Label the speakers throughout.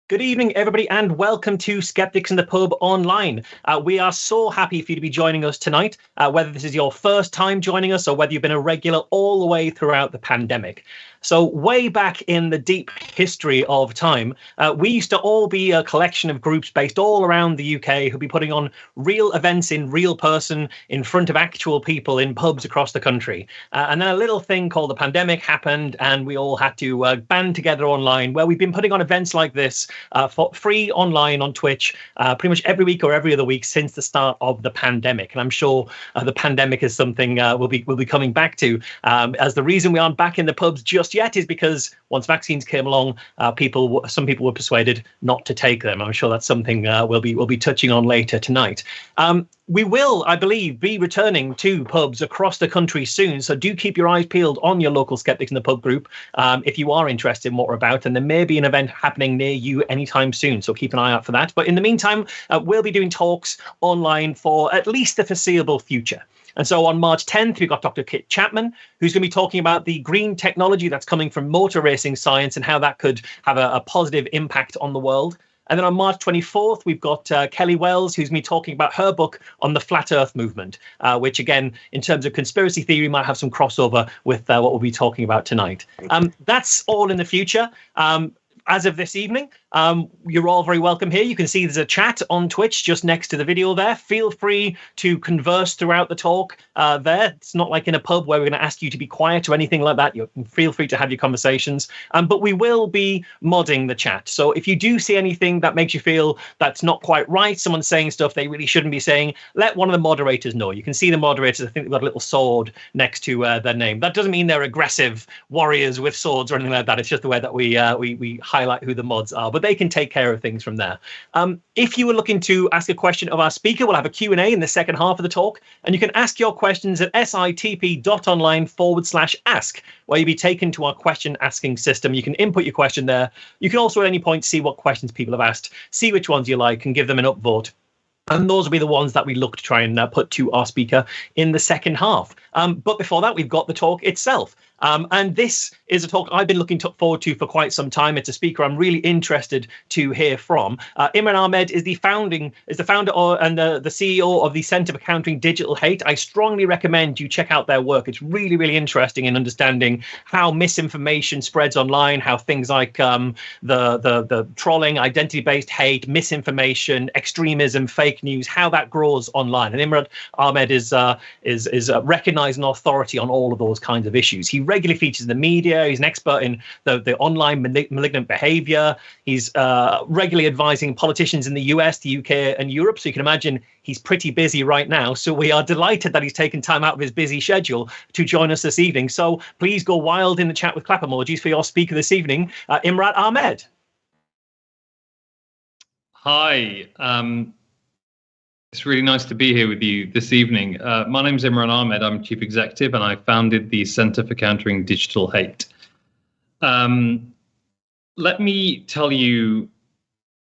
Speaker 1: Good evening, everybody, and welcome to Skeptics in the Pub Online. We are so happy for you to be joining us tonight, whether this is your first time joining us or whether you've been a regular all the way throughout the pandemic. So way back in the deep history of time, we used to all be a collection of groups based all around the UK who'd be putting on real events in real person in front of actual people in pubs across the country. And then a little thing called the pandemic happened and we all had to band together online, where we've been putting on events like this for free online on Twitch pretty much every week or every other week since the start of the pandemic. And I'm sure the pandemic is something we'll be coming back to, as the reason we aren't back in the pubs just yet is because once vaccines came along, some people were persuaded not to take them. I'm sure that's something we'll be touching on later tonight. We will, I believe, be returning to pubs across the country soon, so do keep your eyes peeled on your local Skeptics in the Pub group if you are interested in what we're about, and there may be an event happening near you anytime soon, so keep an eye out for that. But in the meantime, we'll be doing talks online for at least the foreseeable future. And so on March 10th, we've got Dr. Kit Chapman, who's going to be talking about the green technology that's coming from motor racing science and how that could have a positive impact on the world. And then on March 24th, we've got Kelly Wells, who's going to be talking about her book on the Flat Earth movement, which, again, in terms of conspiracy theory, might have some crossover with what we'll be talking about tonight. That's all in the future. As of this evening, you're all very welcome here. You can see there's a chat on Twitch just next to the video there. Feel free to converse throughout the talk there. It's not like in a pub where we're going to ask you to be quiet or anything like that. You can feel free to have your conversations. But we will be modding the chat. So if you do see anything that makes you feel that's not quite right, someone's saying stuff they really shouldn't be saying, let one of the moderators know. You can see the moderators, I think they've got a little sword next to their name. That doesn't mean they're aggressive warriors with swords or anything like that. It's just the way that we highlight who the mods are, but they can take care of things from there. If you were looking to ask a question of our speaker, we'll have a Q&A in the second half of the talk, and you can ask your questions at sitp.online/ask, where you'll be taken to our question asking system. You can input your question there. You can also at any point see what questions people have asked, see which ones you like, and give them an upvote. And those will be the ones that we look to try and put to our speaker in the second half. But before that, we've got the talk itself. And this is a talk I've been looking forward to for quite some time. It's a speaker I'm really interested to hear from. Imran Ahmed is the founder and the CEO of the Centre for Countering Digital Hate. I strongly recommend you check out their work. It's really, really interesting in understanding how misinformation spreads online, how things like the trolling, identity-based hate, misinformation, extremism, fake news, how that grows online. And Imran Ahmed is recognized an authority on all of those kinds of issues. He regularly features in the media. He's an expert in the online malignant behavior. He's regularly advising politicians in the US, the UK, and Europe. So you can imagine he's pretty busy right now. So we are delighted that he's taken time out of his busy schedule to join us this evening. So please go wild in the chat with clap emojis for your speaker this evening, Imran Ahmed.
Speaker 2: Hi. It's really nice to be here with you this evening. My name is Imran Ahmed. I'm Chief Executive, and I founded the Centre for Countering Digital Hate. Let me tell you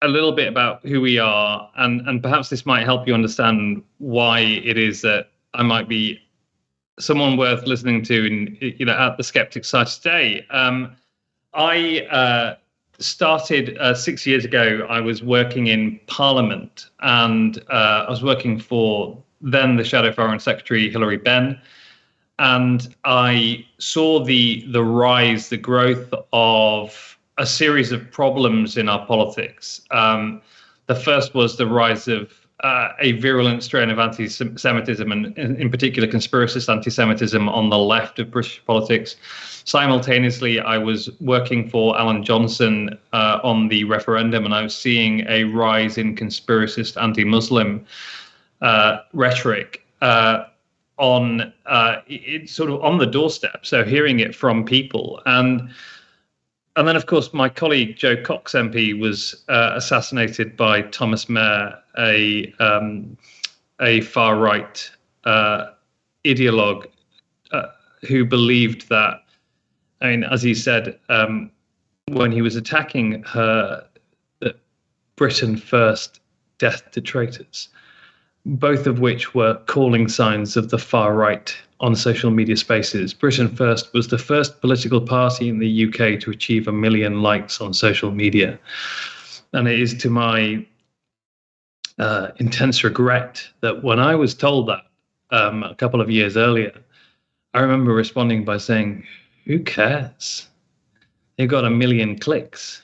Speaker 2: a little bit about who we are, and perhaps this might help you understand why it is that I might be someone worth listening to at the Skeptics site today. I started 6 years ago. I was working in Parliament, and I was working for then the Shadow Foreign Secretary Hilary Benn, and I saw the rise, the growth of a series of problems in our politics. The first was the rise of a virulent strain of anti-Semitism, and in particular conspiracist anti-Semitism on the left of British politics. Simultaneously, I was working for Alan Johnson on the referendum, and I was seeing a rise in conspiracist anti-Muslim rhetoric it's sort of on the doorstep. So hearing it from people, and then of course my colleague Jo Cox MP was assassinated by Thomas Mair, a far right ideologue who believed that, I mean, as he said when he was attacking her, that Britain first, death to traitors, both of which were calling signs of the far right on social media spaces. Britain First was the first political party in the UK to achieve 1 million likes on social media. And it is to my intense regret that when I was told that a couple of years earlier, I remember responding by saying, who cares? They got 1 million clicks.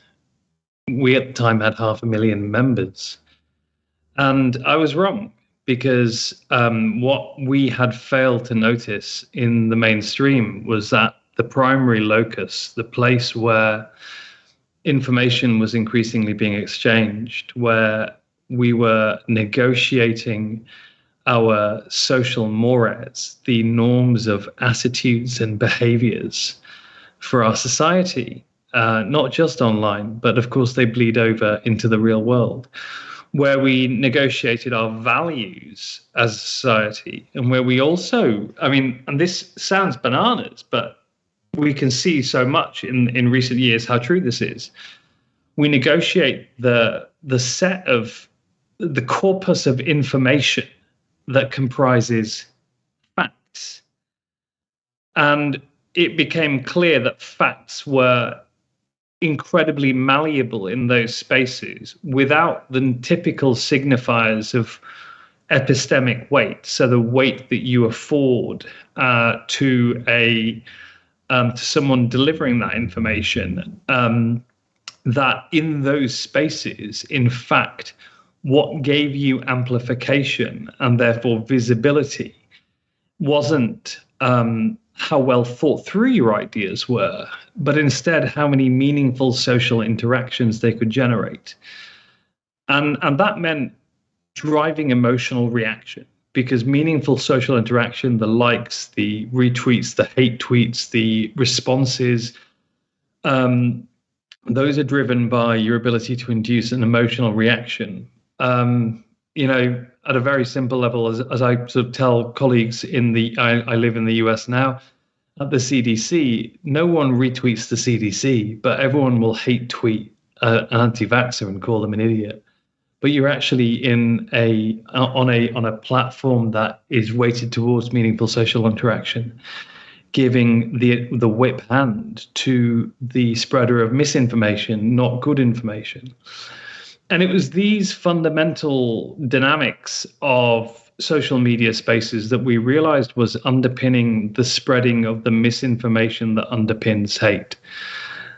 Speaker 2: We at the time had 500,000 members. And I was wrong, because what we had failed to notice in the mainstream was that the primary locus, the place where information was increasingly being exchanged, where we were negotiating our social mores, the norms of attitudes and behaviors for our society, not just online, but of course they bleed over into the real world, where we negotiated our values as a society, and where we also, and this sounds bananas, but we can see so much in recent years how true this is. We negotiate the set of the corpus of information that comprises facts. And it became clear that facts were incredibly malleable in those spaces without the typical signifiers of epistemic weight. So the weight that you afford to someone delivering that information, that in those spaces, in fact, what gave you amplification and therefore visibility wasn't how well thought through your ideas were, but instead how many meaningful social interactions they could generate. And that meant driving emotional reaction, because meaningful social interaction, the likes, the retweets, the hate tweets, the responses, those are driven by your ability to induce an emotional reaction. At a very simple level, as I sort of tell colleagues I live in the US now, at the CDC, no one retweets the CDC, but everyone will hate tweet an anti-vaxxer and call them an idiot. But you're actually on a platform that is weighted towards meaningful social interaction, giving the whip hand to the spreader of misinformation, not good information. And it was these fundamental dynamics of social media spaces that we realized was underpinning the spreading of the misinformation that underpins hate.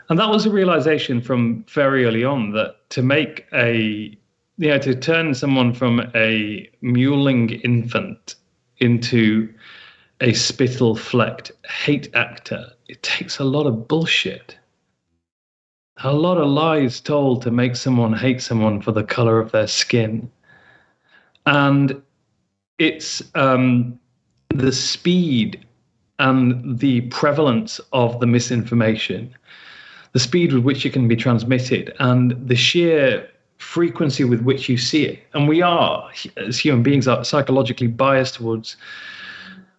Speaker 2: And that was a realization from very early on, that to turn someone from a mewling infant into a spittle-flecked hate actor, it takes a lot of bullshit. A lot of lies told to make someone hate someone for the color of their skin. And it's the speed and the prevalence of the misinformation, the speed with which it can be transmitted, and the sheer frequency with which you see it. And we are, as human beings, are psychologically biased towards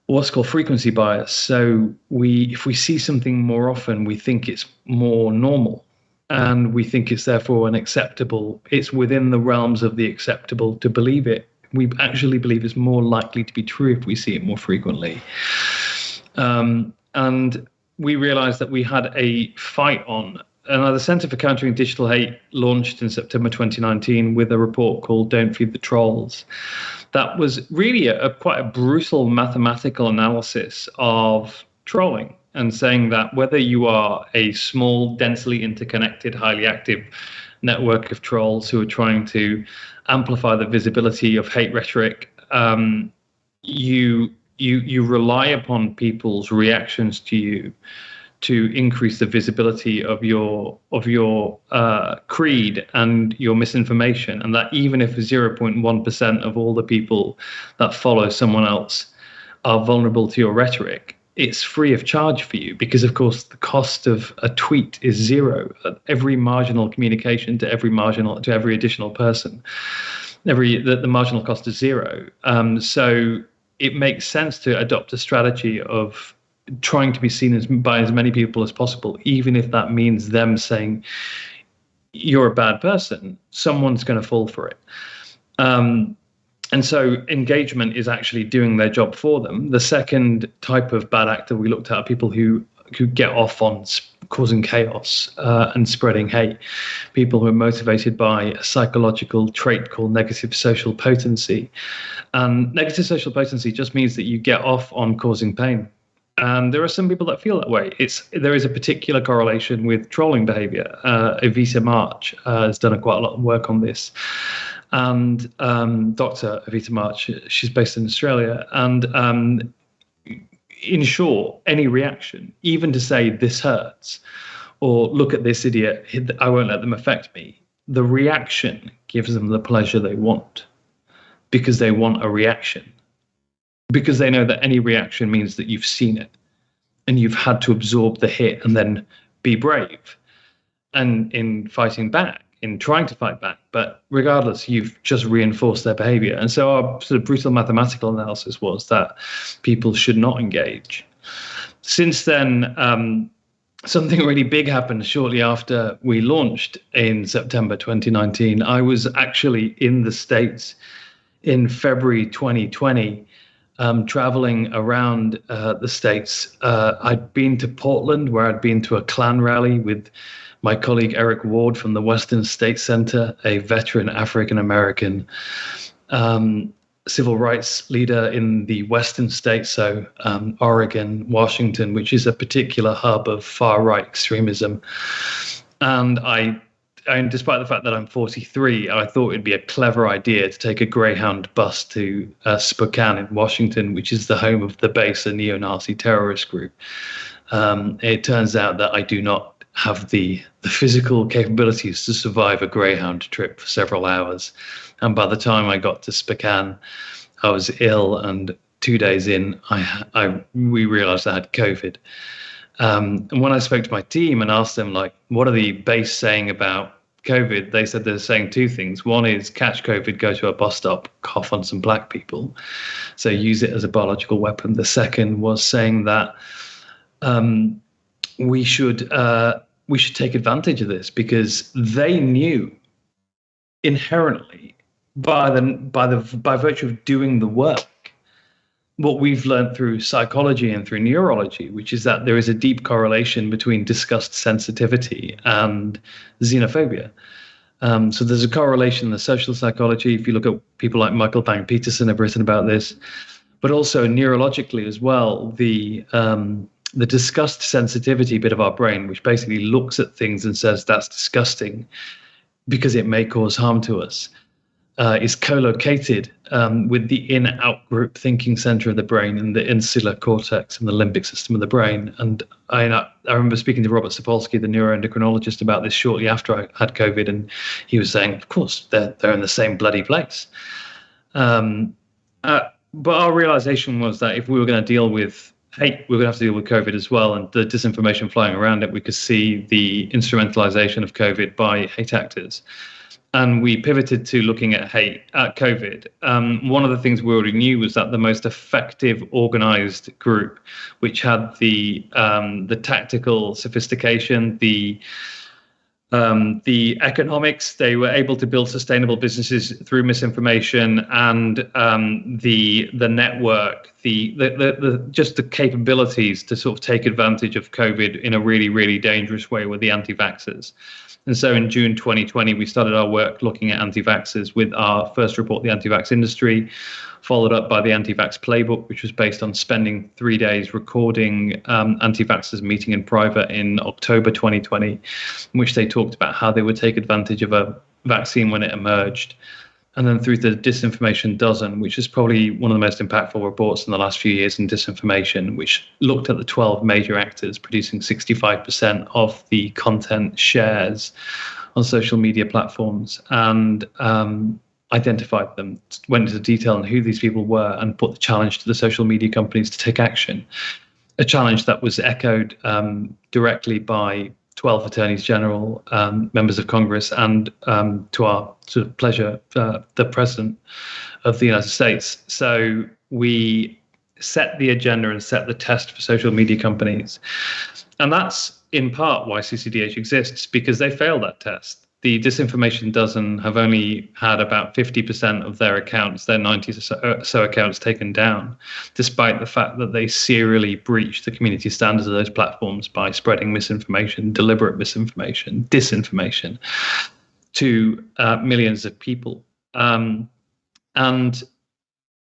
Speaker 2: what's called frequency bias. So if we see something more often, we think it's more normal. And we think it's therefore it's within the realms of the acceptable to believe it. We actually believe it's more likely to be true if we see it more frequently. And we realized that we had a fight on. And the Center for Countering Digital Hate launched in September 2019 with a report called Don't Feed the Trolls. That was really quite a brutal mathematical analysis of trolling, and saying that whether you are a small, densely interconnected, highly active network of trolls who are trying to amplify the visibility of hate rhetoric, you rely upon people's reactions to you to increase the visibility of your creed and your misinformation, and that even if 0.1% of all the people that follow someone else are vulnerable to your rhetoric, it's free of charge for you, because of course the cost of a tweet is zero. Every marginal communication to every additional person, the marginal cost is zero. So it makes sense to adopt a strategy of trying to be seen by as many people as possible, even if that means them saying you're a bad person. Someone's going to fall for it. And so engagement is actually doing their job for them. The second type of bad actor we looked at are people who get off on causing chaos and spreading hate. People who are motivated by a psychological trait called negative social potency. And negative social potency just means that you get off on causing pain. And there are some people that feel that way. There is a particular correlation with trolling behavior. Evita March has done quite a lot of work on this. And Dr. Evita March, she's based in Australia. And in short, any reaction, even to say this hurts, or look at this idiot, I won't let them affect me, the reaction gives them the pleasure they want, because they want a reaction. Because they know that any reaction means that you've seen it and you've had to absorb the hit and then be brave and in fighting back, in trying to fight back. But regardless, you've just reinforced their behavior. And so our sort of brutal mathematical analysis was that people should not engage. Since then, something really big happened shortly after we launched in September 2019. I was actually in the States in February 2020, traveling around the States. I'd been to Portland, where I'd been to a Klan rally with my colleague Eric Ward from the Western State Center, a veteran African-American civil rights leader in the Western states, so Oregon, Washington, which is a particular hub of far-right extremism. And despite the fact that I'm 43, I thought it'd be a clever idea to take a Greyhound bus to Spokane in Washington, which is the home of the base, a neo-Nazi terrorist group. It turns out that I do not have the physical capabilities to survive a Greyhound trip for several hours. And by the time I got to Spokane, I was ill, and 2 days in, we realized I had COVID. And when I spoke to my team and asked them, like, what are the base saying about COVID? They said they're saying two things. One is catch COVID, go to a bus stop, cough on some black people. So use it as a biological weapon. The second was saying that we should take advantage of this, because they knew inherently by virtue of doing the work, what we've learned through psychology and through neurology, which is that there is a deep correlation between disgust sensitivity and xenophobia. So there's a correlation in the social psychology. If you look at people like Michael Bang-Peterson have written about this, but also neurologically as well, the disgust sensitivity bit of our brain, which basically looks at things and says that's disgusting because it may cause harm to us, is co-located with the in-out group thinking center of the brain and the insular cortex and the limbic system of the brain. And I remember speaking to Robert Sapolsky, the neuroendocrinologist, about this shortly after I had COVID, and he was saying, of course, they're in the same bloody place. But our realization was that if we were going to deal with hate, we're going to have to deal with COVID as well, and the disinformation flying around it. We could see the instrumentalization of COVID by hate actors. And we pivoted to looking at COVID. One of the things we already knew was that the most effective organized group, which had the tactical sophistication, the economics, they were able to build sustainable businesses through misinformation, and the network, just the capabilities to sort of take advantage of COVID in a really, really dangerous way were the anti-vaxxers. And so in June 2020, we started our work looking at anti-vaxxers with our first report, The Anti-Vax Industry, followed up by the Anti-Vax Playbook, which was based on spending 3 days recording anti-vaxxers meeting in private in October 2020, in which they talked about how they would take advantage of a vaccine when it emerged. And then through the Disinformation Dozen, which is probably one of the most impactful reports in the last few years in disinformation, which looked at the 12 major actors producing 65% of the content shares on social media platforms, and identified them, went into detail on who these people were, and put the challenge to the social media companies to take action. A challenge that was echoed directly by 12 attorneys general, members of Congress, and to our sort of pleasure, the President of the United States. So we set the agenda and set the test for social media companies. And that's in part why CCDH exists, because they failed that test. the disinformation dozen have only had about 50% of their accounts, their 90 or so accounts taken down, despite the fact that they serially breach the community standards of those platforms by spreading misinformation, deliberate misinformation, disinformation to millions of people. And,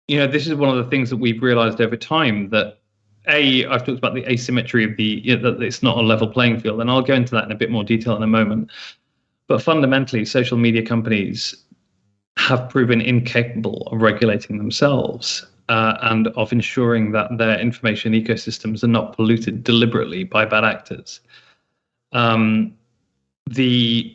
Speaker 2: this is one of the things that we've realized over time, that I've talked about the asymmetry of that it's not a level playing field, and I'll go into that in a bit more detail in a moment. But fundamentally, social media companies have proven incapable of regulating themselves and of ensuring that their information ecosystems are not polluted deliberately by bad actors. The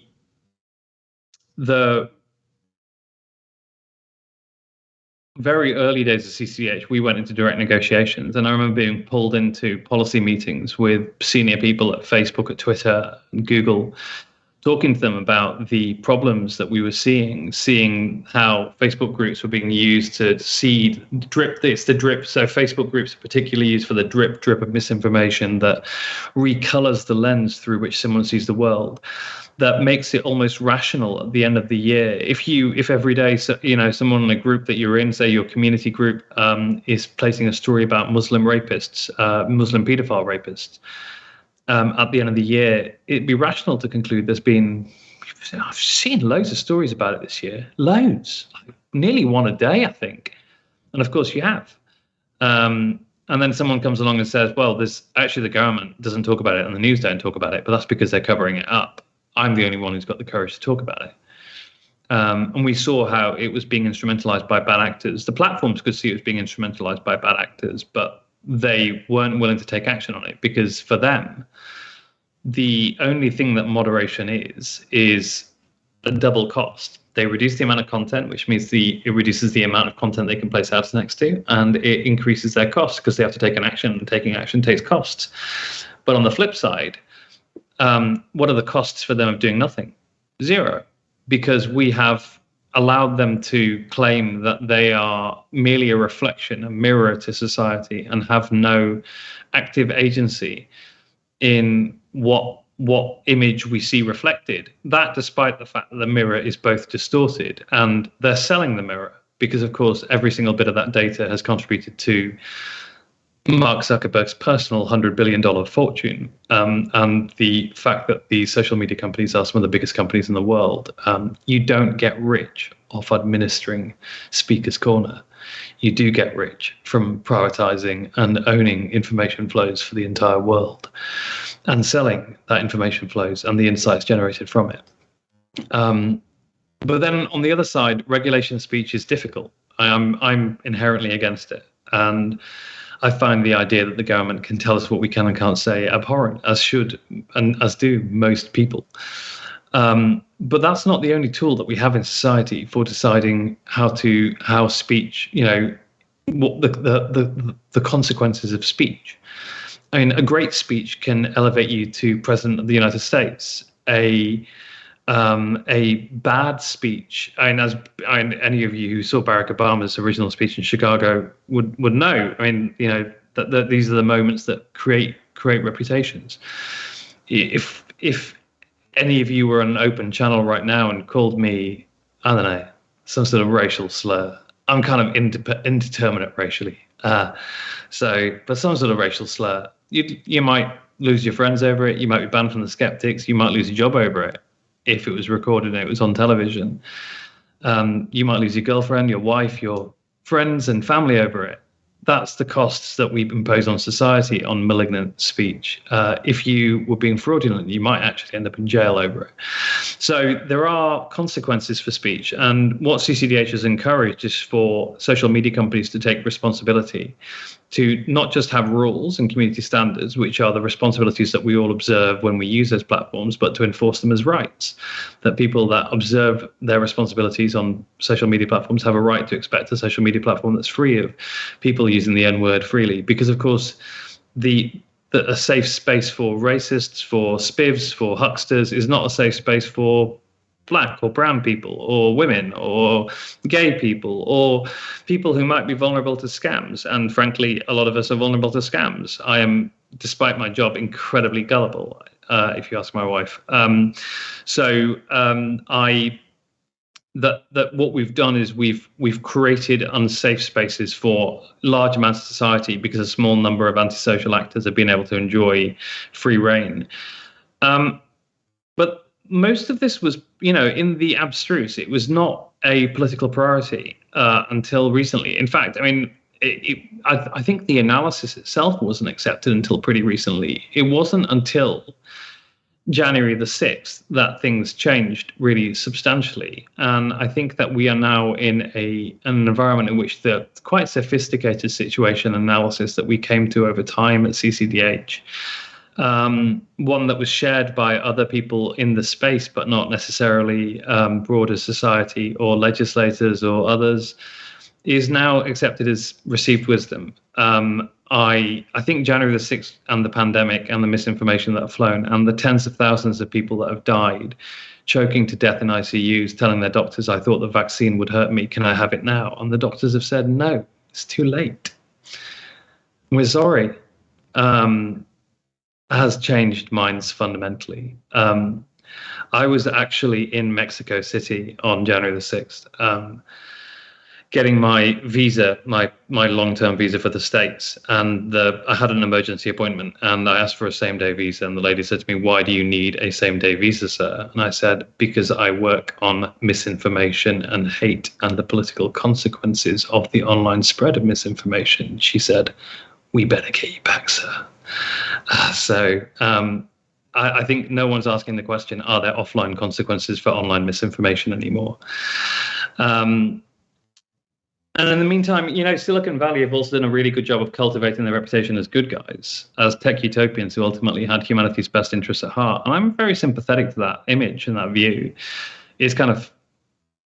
Speaker 2: very early days of CCDH, we went into direct negotiations, and I remember being pulled into policy meetings with senior people at Facebook, at Twitter, and Google, talking to them about the problems that we were seeing how Facebook groups were being used to seed drip. It's the drip. So Facebook groups are particularly used for the drip of misinformation that recolors the lens through which someone sees the world. That makes it almost rational at the end of the year. If every day, someone in a group that you're in, say your community group, is placing a story about Muslim rapists, Muslim pedophile rapists, at the end of the year, it'd be rational to conclude I've seen loads of stories about it this year, loads, nearly one a day, I think. And of course you have. And then someone comes along and says, well, there's actually, the government doesn't talk about it and the news don't talk about it, but that's because they're covering it up. I'm the only one who's got the courage to talk about it. And we saw how it was being instrumentalized by bad actors. The platforms could see it was being instrumentalized by bad actors, but they weren't willing to take action on it, because for them, the only thing that moderation is a double cost. They reduce the amount of content, which means it reduces the amount of content they can place ads next to, and it increases their costs because they have to take an action, and taking action takes costs. But on the flip side, what are the costs for them of doing nothing? Zero, because we have allowed them to claim that they are merely a reflection, a mirror to society, and have no active agency in what image we see reflected. That, despite the fact that the mirror is both distorted, and they're selling the mirror, because of course every single bit of that data has contributed to Mark Zuckerberg's personal $100 billion fortune, and the fact that these social media companies are some of the biggest companies in the world. You don't get rich off administering Speaker's Corner. You do get rich from prioritizing and owning information flows for the entire world and selling that information flows and the insights generated from it. But then on the other side, regulation of speech is difficult. I'm inherently against it. And I find the idea that the government can tell us what we can and can't say abhorrent, as should and as do most people. But that's not the only tool that we have in society for deciding how speech, what the consequences of speech. I mean, a great speech can elevate you to President of the United States. A bad speech, and any of you who saw Barack Obama's original speech in Chicago would know. I mean, that these are the moments that create reputations. If any of you were on an open channel right now and called me, I don't know, some sort of racial slur, I'm kind of indeterminate racially, but some sort of racial slur, you might lose your friends over it. You might be banned from the Skeptics. You might lose your job over it. If it was recorded and it was on television, you might lose your girlfriend, your wife, your friends and family over it. That's the costs that we impose on society on malignant speech. If you were being fraudulent, you might actually end up in jail over it. So there are consequences for speech. And what CCDH has encouraged is for social media companies to take responsibility, to not just have rules and community standards, which are the responsibilities that we all observe when we use those platforms, but to enforce them as rights. That people that observe their responsibilities on social media platforms have a right to expect a social media platform that's free of people using the N-word freely. Because, of course, a safe space for racists, for spivs, for hucksters is not a safe space for Black or brown people or women or gay people or people who might be vulnerable to scams. And frankly, a lot of us are vulnerable to scams. I am, despite my job, incredibly gullible. if you ask my wife. That what we've done is we've created unsafe spaces for large amounts of society because a small number of antisocial actors have been able to enjoy free reign. But most of this was, in the abstruse. It was not a political priority until recently. In fact, I mean, I think the analysis itself wasn't accepted until pretty recently. It wasn't until January the 6th that things changed really substantially. And I think that we are now in an environment in which the quite sophisticated situation analysis that we came to over time at CCDH, one that was shared by other people in the space, but not necessarily broader society or legislators or others, is now accepted as received wisdom. I think January the 6th and the pandemic and the misinformation that have flown and the tens of thousands of people that have died choking to death in ICUs, telling their doctors, I thought the vaccine would hurt me. Can I have it now? And the doctors have said, no, it's too late. We're sorry. Has changed minds fundamentally. I was actually in Mexico City on January the 6th. Getting my visa, my long-term visa for the States. And I had an emergency appointment and I asked for a same-day visa. And the lady said to me, why do you need a same-day visa, sir? And I said, because I work on misinformation and hate and the political consequences of the online spread of misinformation. She said, we better get you back, sir. I think no one's asking the question, are there offline consequences for online misinformation anymore? And in the meantime, Silicon Valley have also done a really good job of cultivating their reputation as good guys, as tech utopians who ultimately had humanity's best interests at heart. And I'm very sympathetic to that image and that view. It's kind of,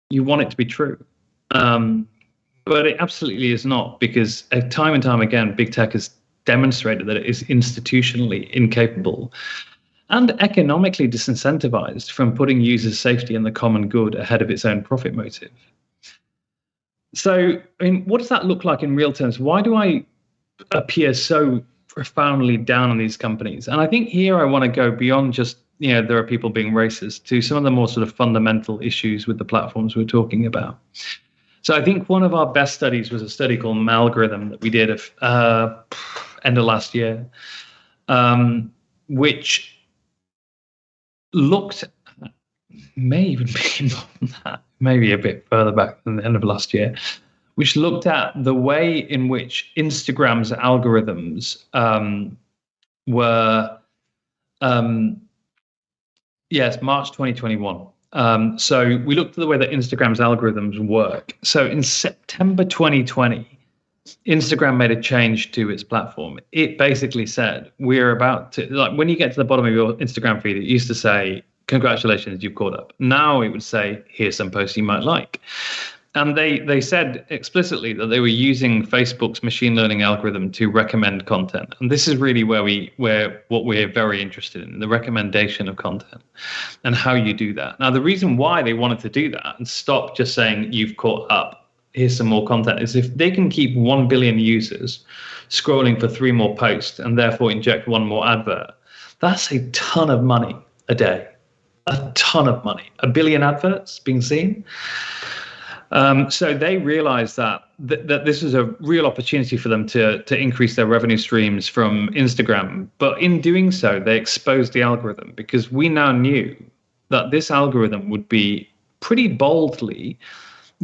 Speaker 2: you want it to be true. But it absolutely is not, because time and time again, big tech has demonstrated that it is institutionally incapable and economically disincentivized from putting users' safety and the common good ahead of its own profit motive. So, I mean, what does that look like in real terms? Why do I appear so profoundly down on these companies? And I think here I want to go beyond just, there are people being racist to some of the more sort of fundamental issues with the platforms we're talking about. So I think one of our best studies was a study called Malgorithm that we did end of last year, which looked at, may even be more than that, maybe a bit further back than the end of last year, which looked at the way in which Instagram's algorithms were, March 2021. So we looked at the way that Instagram's algorithms work. So in September 2020, Instagram made a change to its platform. It basically said, we're about to, like, when you get to the bottom of your Instagram feed, it used to say, congratulations, you've caught up. Now it would say, here's some posts you might like. And they said explicitly that they were using Facebook's machine learning algorithm to recommend content. And this is really what we're very interested in, the recommendation of content and how you do that. Now, the reason why they wanted to do that and stop just saying you've caught up, here's some more content, is if they can keep 1 billion users scrolling for 3 more posts and therefore inject 1 more advert, that's a ton of money a day. A ton of money. 1 billion adverts being seen. So they realized that this was a real opportunity for them to increase their revenue streams from Instagram. But in doing so, they exposed the algorithm, because we now knew that this algorithm would be pretty boldly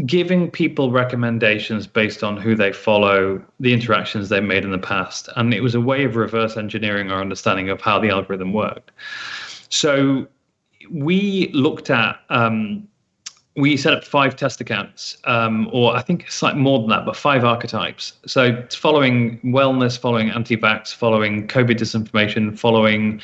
Speaker 2: giving people recommendations based on who they follow, the interactions they've made in the past. And it was a way of reverse engineering our understanding of how the algorithm worked. So we looked at, we set up 5 test accounts, or I think it's like more than that, but 5 archetypes. So following wellness, following anti-vax, following COVID disinformation, following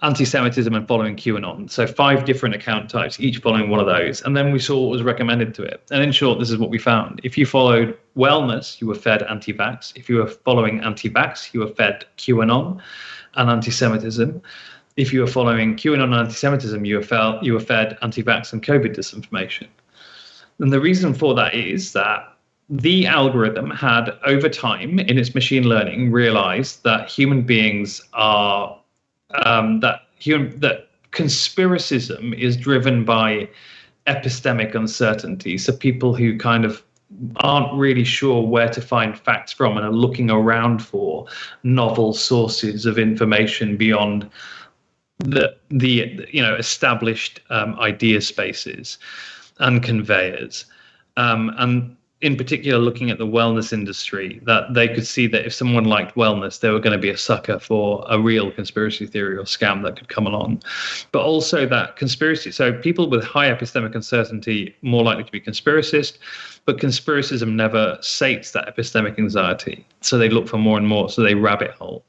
Speaker 2: anti-Semitism, and following QAnon. So 5 different account types, each following one of those. And then we saw what was recommended to it. And in short, this is what we found. If you followed wellness, you were fed anti-vax. If you were following anti-vax, you were fed QAnon and anti-Semitism. If you were following QAnon and anti-Semitism, you were fed anti-vax and COVID disinformation. And the reason for that is that the algorithm had, over time, in its machine learning, realized that human beings are, that conspiracism is driven by epistemic uncertainty. So people who kind of aren't really sure where to find facts from and are looking around for novel sources of information beyond the established idea spaces and conveyors, and in particular looking at the wellness industry, that they could see that if someone liked wellness, they were going to be a sucker for a real conspiracy theory or scam that could come along. But also that conspiracy, so people with high epistemic uncertainty more likely to be conspiracist, but conspiracism never sates that epistemic anxiety. So they look for more and more, so they rabbit hole.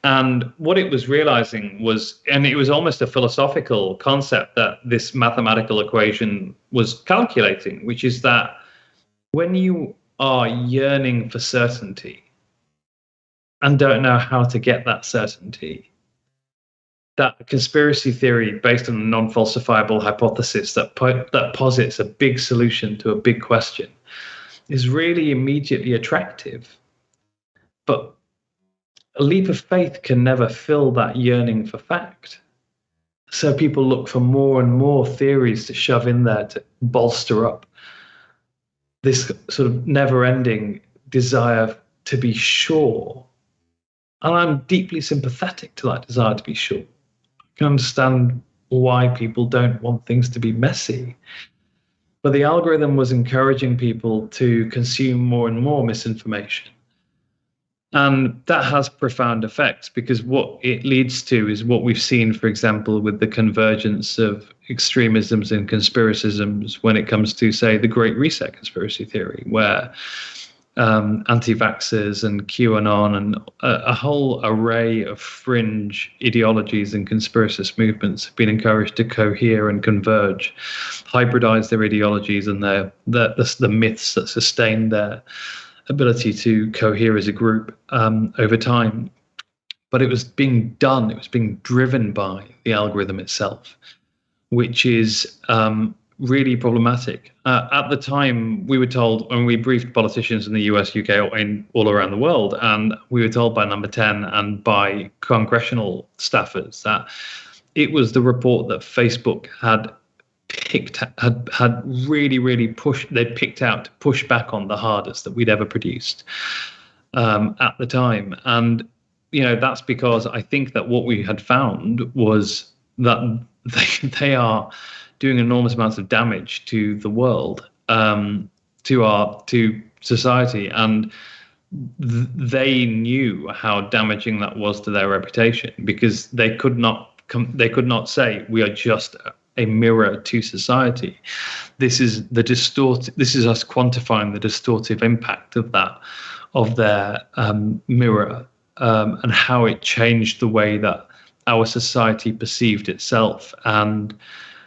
Speaker 2: And what it was realizing was, and it was almost a philosophical concept that this mathematical equation was calculating, which is that when you are yearning for certainty and don't know how to get that certainty, that conspiracy theory based on a non-falsifiable hypothesis that posits a big solution to a big question is really immediately attractive. But a leap of faith can never fill that yearning for fact. So people look for more and more theories to shove in there to bolster up this sort of never-ending desire to be sure. And I'm deeply sympathetic to that desire to be sure. I can understand why people don't want things to be messy. But the algorithm was encouraging people to consume more and more misinformation. And that has profound effects, because what it leads to is what we've seen, for example, with the convergence of extremisms and conspiracisms when it comes to, say, the Great Reset conspiracy theory, where anti-vaxxers and QAnon and a whole array of fringe ideologies and conspiracist movements have been encouraged to cohere and converge, hybridize their ideologies and the myths that sustain their ability to cohere as a group over time. But it was being driven by the algorithm itself, which is really problematic. At the time, we were told, when we briefed politicians in the US, UK, all around the world, and we were told by Number 10 and by congressional staffers that it was the report that Facebook had really pushed, they'd picked out to push back on the hardest that we'd ever produced at the time. And, that's because I think that what we had found was that they are doing enormous amounts of damage to the world, to society. And they knew how damaging that was to their reputation, because they could not say we are just a mirror to society. This is us quantifying the distortive impact of their mirror, and how it changed the way that our society perceived itself, and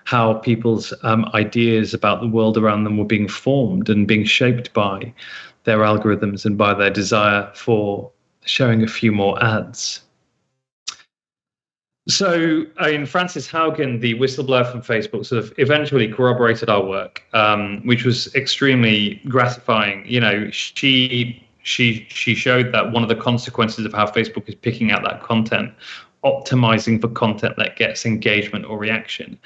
Speaker 2: how people's ideas about the world around them were being formed and being shaped by their algorithms and by their desire for showing a few more ads. So, Frances Haugen, the whistleblower from Facebook, sort of eventually corroborated our work, which was extremely gratifying. She showed that one of the consequences of how Facebook is picking out that content, optimizing for content that gets engagement or reaction,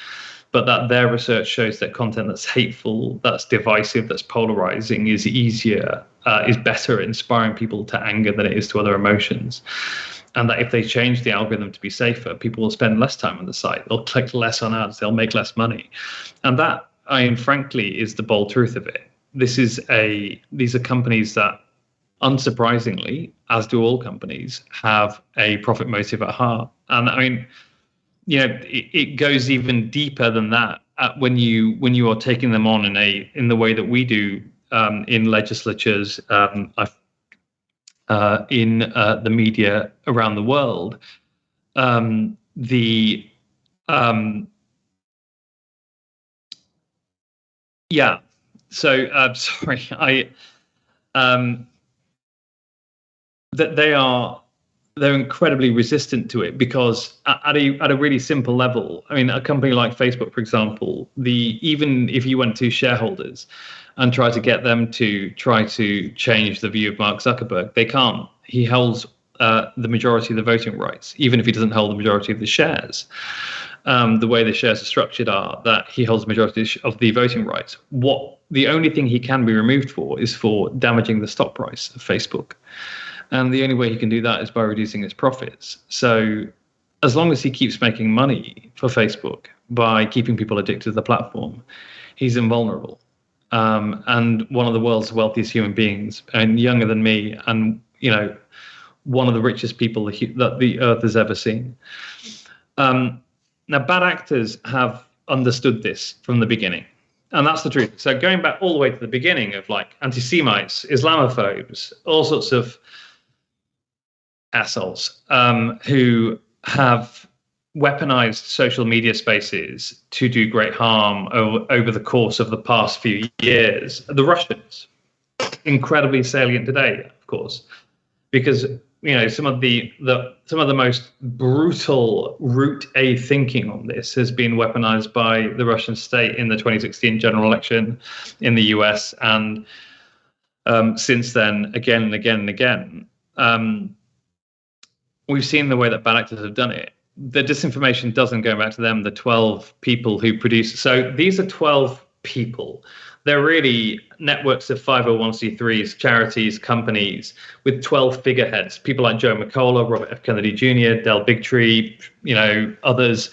Speaker 2: but that their research shows that content that's hateful, that's divisive, that's polarizing is better at inspiring people to anger than it is to other emotions. And that if they change the algorithm to be safer, people will spend less time on the site. They'll click less on ads. They'll make less money. And that, frankly, is the bold truth of it. These are companies that, unsurprisingly, as do all companies, have a profit motive at heart. And it goes even deeper than that. When you are taking them on in the way that we do in legislatures, in the media around the world, that they're incredibly resistant to it, because at a really simple level, a company like Facebook, for example, even if you went to shareholders and try to get them to try to change the view of Mark Zuckerberg, they can't. He holds the majority of the voting rights, even if he doesn't hold the majority of the shares. The way the shares are structured are that he holds the majority of the voting rights. The only thing he can be removed for is for damaging the stock price of Facebook. And the only way he can do that is by reducing its profits. So as long as he keeps making money for Facebook by keeping people addicted to the platform, he's invulnerable. And one of the world's wealthiest human beings, and younger than me, and one of the richest people that the earth has ever seen. Now, bad actors have understood this from the beginning, and that's the truth. So going back all the way to the beginning of like anti-Semites, Islamophobes, all sorts of assholes who have weaponized social media spaces to do great harm over the course of the past few years. The Russians, incredibly salient today, of course, because some of the most brutal root A thinking on this has been weaponized by the Russian state in the 2016 general election in the US, and since then, again and again and again. We've seen the way that bad actors have done it. The disinformation doesn't go back to them, the 12 people who produce. So these are 12 people. They're really networks of 501c3s, charities, companies with 12 figureheads, people like Joe McCullough, Robert F. Kennedy Jr., Del Bigtree, others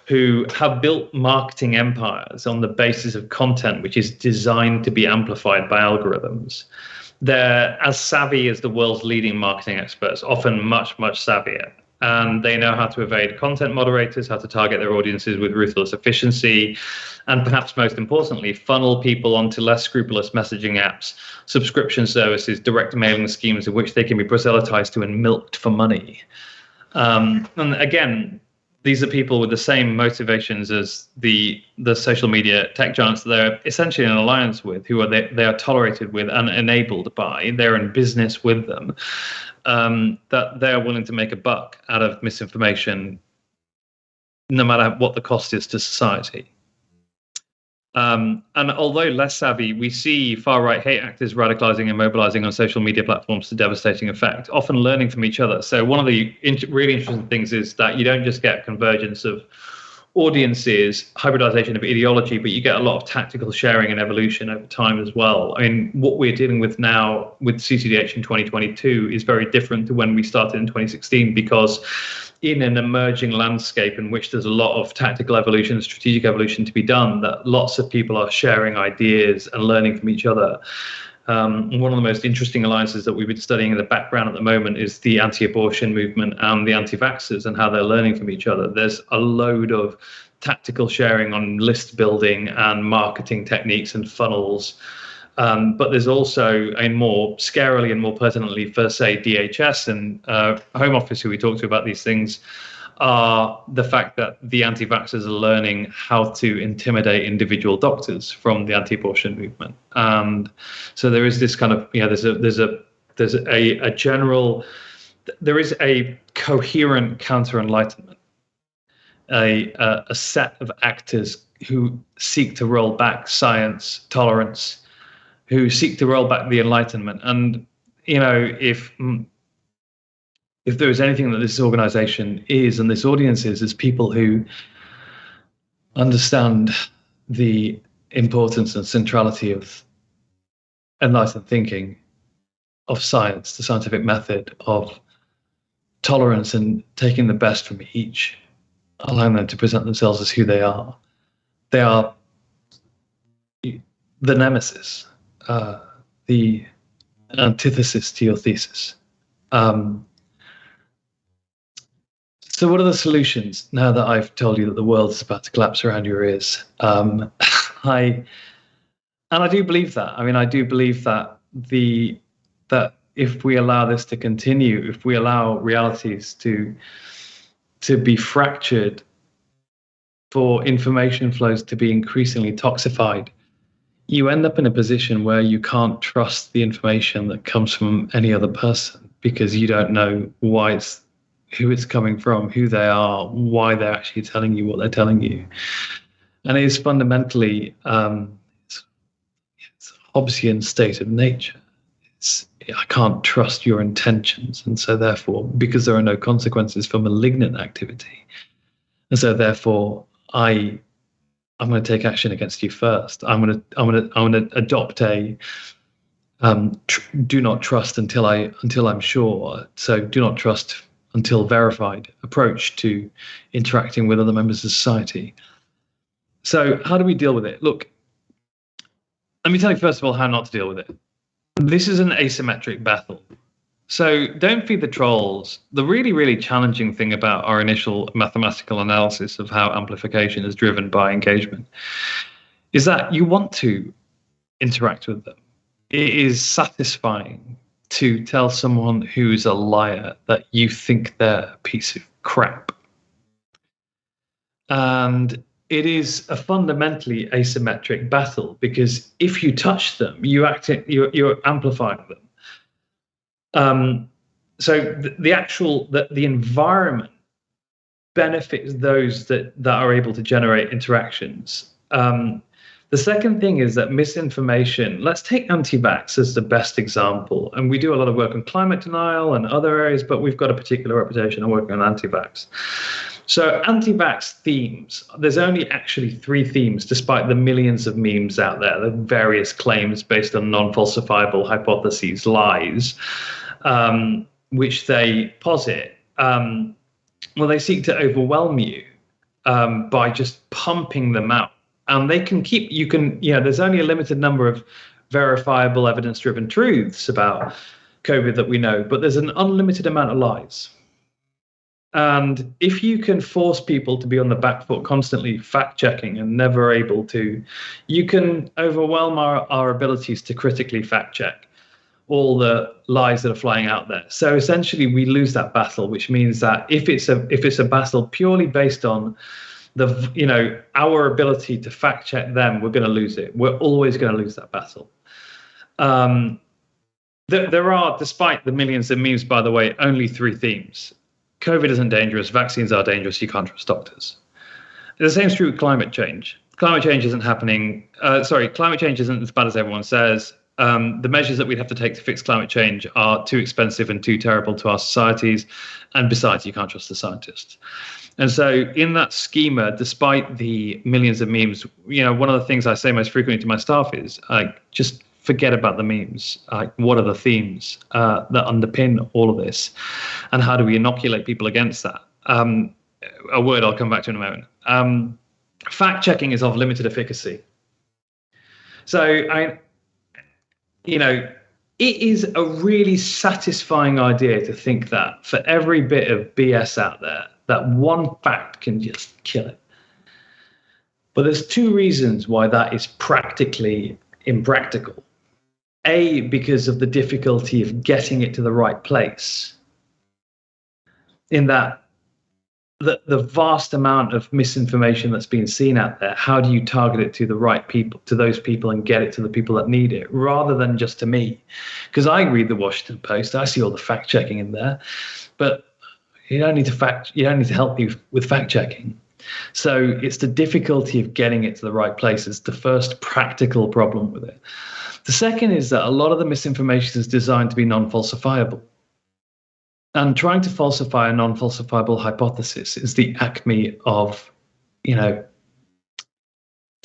Speaker 2: who have built marketing empires on the basis of content which is designed to be amplified by algorithms. They're as savvy as the world's leading marketing experts, often much, much savvier. And they know how to evade content moderators, how to target their audiences with ruthless efficiency, and perhaps most importantly, funnel people onto less scrupulous messaging apps, subscription services, direct mailing schemes in which they can be proselytized to and milked for money. And again, these are people with the same motivations as the social media tech giants that they're essentially in alliance with, who are they are tolerated with and enabled by. They're in business with them. That they're willing to make a buck out of misinformation, no matter what the cost is to society. And although less savvy, we see far-right hate actors radicalizing and mobilizing on social media platforms to devastating effect, often learning from each other. So one of the really interesting things is that you don't just get convergence of audiences, hybridization of ideology, but you get a lot of tactical sharing and evolution over time as well. I mean, what we're dealing with now with CCDH in 2022 is very different to when we started in 2016, because in an emerging landscape in which there's a lot of tactical evolution, strategic evolution to be done, that lots of people are sharing ideas and learning from each other. One of the most interesting alliances that we've been studying in the background at the moment is the anti-abortion movement and the anti-vaxxers and how they're learning from each other. There's a load of tactical sharing on list building and marketing techniques and funnels. But there's also, and more scarily and more pertinently for, say, DHS and Home Office, who we talk to about these things, are the fact that the anti-vaxxers are learning how to intimidate individual doctors from the anti-abortion movement. And so there is this kind of, there's a general, there is a coherent counter-enlightenment, a set of actors who seek to roll back science, tolerance, who seek to roll back the Enlightenment. And, if there is anything that this organization is, and this audience is people who understand the importance and centrality of enlightened thinking, of science, the scientific method, of tolerance and taking the best from each, allowing them to present themselves as who they are. They are the nemesis, the antithesis to your thesis. So what are the solutions now that I've told you that the world is about to collapse around your ears? I do believe that. I mean, I do believe that that if we allow this to continue, if we allow realities to be fractured, for information flows to be increasingly toxified, you end up in a position where you can't trust the information that comes from any other person, because you don't know who it's coming from, who they are, why they're actually telling you what they're telling you. And it is fundamentally it's a Hobbesian state of nature. I can't trust your intentions. And so therefore, because there are no consequences for malignant activity, and so therefore I'm going to take action against you first. I'm going to adopt a do not trust until I'm sure. So do not trust until verified approach to interacting with other members of society. So how do we deal with it? Look, let me tell you first of all how not to deal with it. This is an asymmetric battle. So don't feed the trolls. The really, really challenging thing about our initial mathematical analysis of how amplification is driven by engagement is that you want to interact with them. It is satisfying to tell someone who's a liar that you think they're a piece of crap. And it is a fundamentally asymmetric battle, because if you touch them, you're amplifying them. So the environment benefits those that are able to generate interactions. The second thing is that misinformation, let's take anti-vax as the best example. And we do a lot of work on climate denial and other areas, but we've got a particular reputation of working on anti-vax. So anti-vax themes, there's only actually 3 themes, despite the millions of memes out there, the various claims based on non-falsifiable hypotheses, lies, which they posit. Well, they seek to overwhelm you by just pumping them out. And they can keep, there's only a limited number of verifiable evidence-driven truths about COVID that we know, but there's an unlimited amount of lies. And if you can force people to be on the back foot, constantly fact-checking and never able to, you can overwhelm our abilities to critically fact-check all the lies that are flying out there. So essentially, we lose that battle, which means that if it's a battle purely based on our ability to fact check them, we're going to lose it. We're always going to lose that battle. There are, despite the millions of memes, by the way, only 3 themes. COVID isn't dangerous. Vaccines are dangerous. You can't trust doctors. The same is true with climate change. Climate change isn't happening. Climate change isn't as bad as everyone says. The measures that we'd have to take to fix climate change are too expensive and too terrible to our societies. And besides, you can't trust the scientists. And so in that schema, despite the millions of memes, one of the things I say most frequently to my staff is just forget about the memes. What are the themes that underpin all of this? And how do we inoculate people against that? A word I'll come back to in a moment. Fact-checking is of limited efficacy. So, it is a really satisfying idea to think that for every bit of BS out there, that one fact can just kill it. But there's 2 reasons why that is practically impractical. A, because of the difficulty of getting it to the right place. In that the vast amount of misinformation that's being seen out there, how do you target it to the right people, to those people, and get it to the people that need it, rather than just to me? Because I read the Washington Post, I see all the fact checking in there, but you don't need to help you with fact checking. So it's the difficulty of getting it to the right place is the first practical problem with it. The second is that a lot of the misinformation is designed to be non-falsifiable. And trying to falsify a non-falsifiable hypothesis is the acme of, to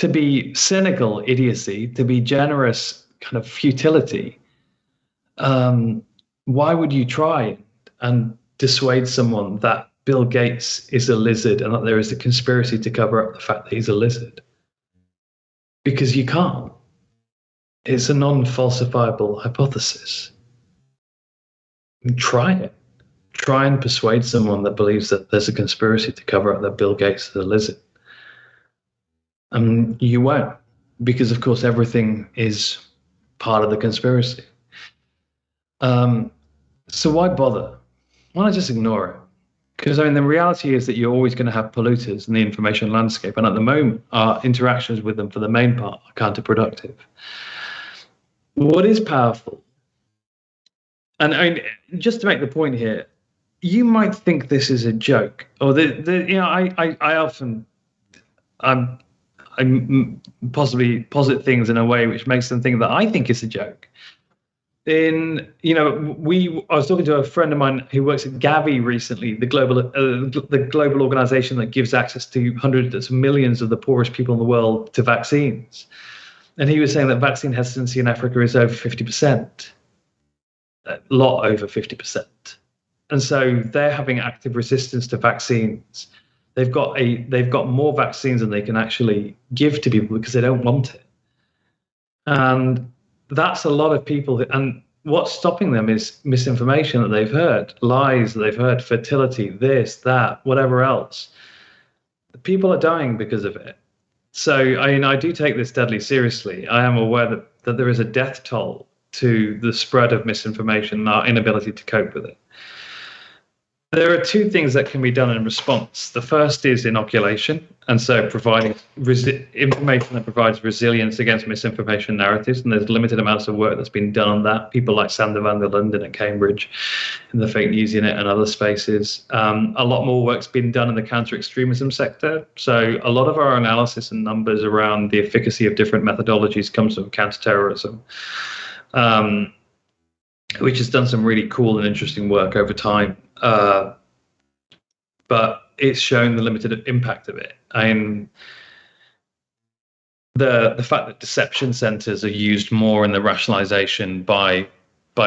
Speaker 2: be cynical idiocy, to be generous kind of futility. Why would you try and dissuade someone that Bill Gates is a lizard and that there is a conspiracy to cover up the fact that he's a lizard? Because you can't. It's a non-falsifiable hypothesis. Try it. Try and persuade someone that believes that there's a conspiracy to cover up that Bill Gates is a lizard. You won't, because of course everything is part of the conspiracy. So why bother? Why not just ignore it? Because the reality is that you're always going to have polluters in the information landscape, and at the moment, our interactions with them, for the main part, are counterproductive. What is powerful? And just to make the point here, you might think this is a joke, or I often possibly posit things in a way which makes them think that I think it's a joke. I was talking to a friend of mine who works at Gavi recently, the global organization that gives access to hundreds of millions of the poorest people in the world to vaccines. And he was saying that vaccine hesitancy in Africa is over 50%, a lot over 50%. And so they're having active resistance to vaccines. They've got more vaccines than they can actually give to people because they don't want it. And that's a lot of people. And what's stopping them is misinformation that they've heard, lies that they've heard, fertility, this, that, whatever else. People are dying because of it. So, I do take this deadly seriously. I am aware that there is a death toll to the spread of misinformation and our inability to cope with it. There are two things that can be done in response. The first is inoculation, and so providing information that provides resilience against misinformation narratives. And there's limited amounts of work that's been done on that. People like Sander van der Linden at Cambridge in the Fake News Unit and other spaces. A lot more work's been done in the counter-extremism sector. So a lot of our analysis and numbers around the efficacy of different methodologies comes from counterterrorism, which has done some really cool and interesting work over time. But it's shown the limited impact of it. The fact that deception centers are used more in the rationalization by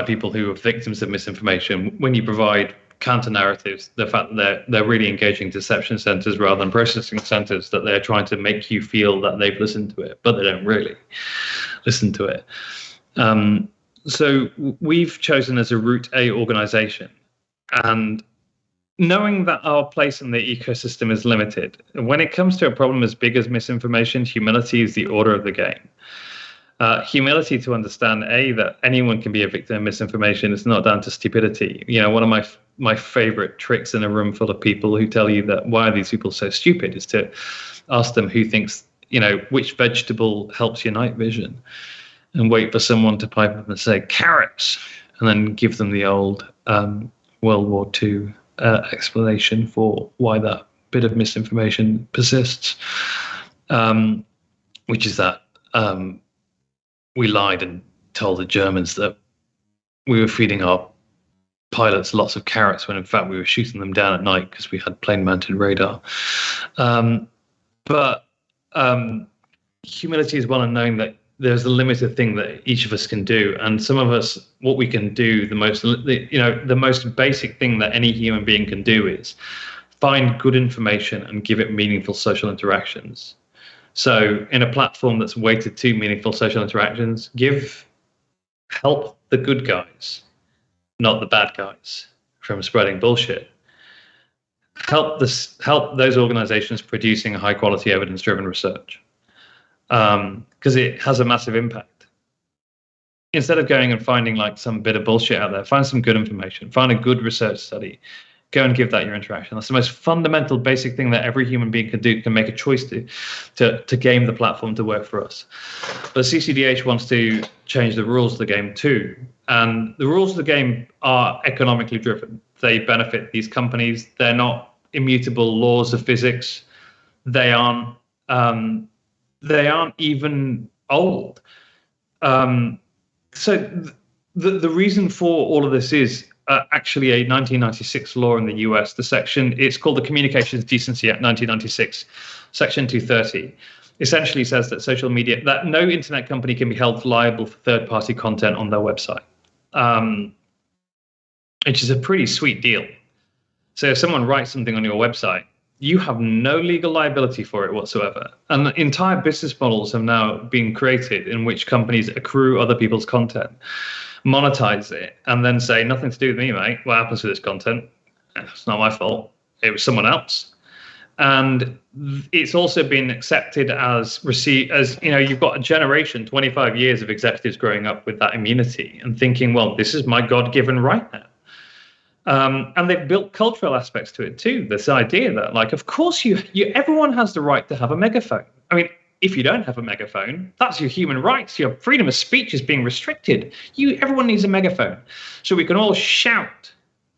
Speaker 2: people who are victims of misinformation. When you provide counter narratives, the fact that they're really engaging deception centers rather than processing centers, that they're trying to make you feel that they've listened to it, but they don't really listen to it. So we've chosen as a Route A organization. And knowing that our place in the ecosystem is limited, when it comes to a problem as big as misinformation, humility is the order of the game. Humility to understand, that anyone can be a victim of misinformation. It's not down to stupidity. One of my favorite tricks in a room full of people who tell you that why are these people so stupid is to ask them who thinks, which vegetable helps your night vision, and wait for someone to pipe up and say carrots, and then give them the old World War II explanation for why that bit of misinformation persists, which is that we lied and told the Germans that we were feeding our pilots lots of carrots when in fact we were shooting them down at night because we had plane-mounted radar. But humility is one in knowing that there's a limited thing that each of us can do, and some of us, what we can do, the most basic thing that any human being can do is find good information and give it meaningful social interactions. So, in a platform that's weighted to meaningful social interactions, help the good guys, not the bad guys, from spreading bullshit. Help those organizations producing high quality evidence driven research. Because it has a massive impact. Instead of going and finding like some bit of bullshit out there, find some good information, find a good research study, go and give that your interaction. That's the most fundamental, basic thing that every human being can do, can make a choice to game the platform to work for us. But CCDH wants to change the rules of the game too. And the rules of the game are economically driven. They benefit these companies. They're not immutable laws of physics. They aren't even old. So the reason for all of this is actually a 1996 law in the US. It's called the Communications Decency Act 1996, Section 230. Essentially says that that no internet company can be held liable for third-party content on their website, which is a pretty sweet deal. So if someone writes something on your website, you have no legal liability for it whatsoever. And entire business models have now been created in which companies accrue other people's content, monetize it, and then say, nothing to do with me, mate. What happens to this content? It's not my fault. It was someone else. And it's also been accepted as you've got a generation, 25 years of executives growing up with that immunity and thinking, well, this is my God-given right now. And they've built cultural aspects to it too. This idea that, like, of course, everyone has the right to have a megaphone. I mean, if you don't have a megaphone, that's your human rights. Your freedom of speech is being restricted. Everyone needs a megaphone, so we can all shout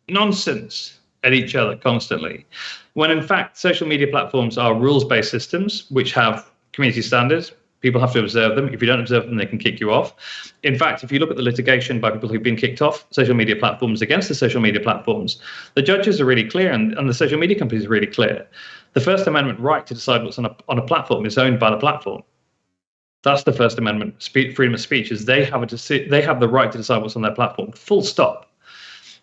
Speaker 2: nonsense at each other constantly. When in fact, social media platforms are rules-based systems which have community standards, People have to observe them. If you don't observe them, they can kick you off. In fact, if you look at the litigation by people who've been kicked off social media platforms against the social media platforms, the judges are really clear, and the social media companies are really clear. The First Amendment right to decide what's on a platform is owned by the platform. That's the First Amendment freedom of speech, is they have the right to decide what's on their platform, full stop.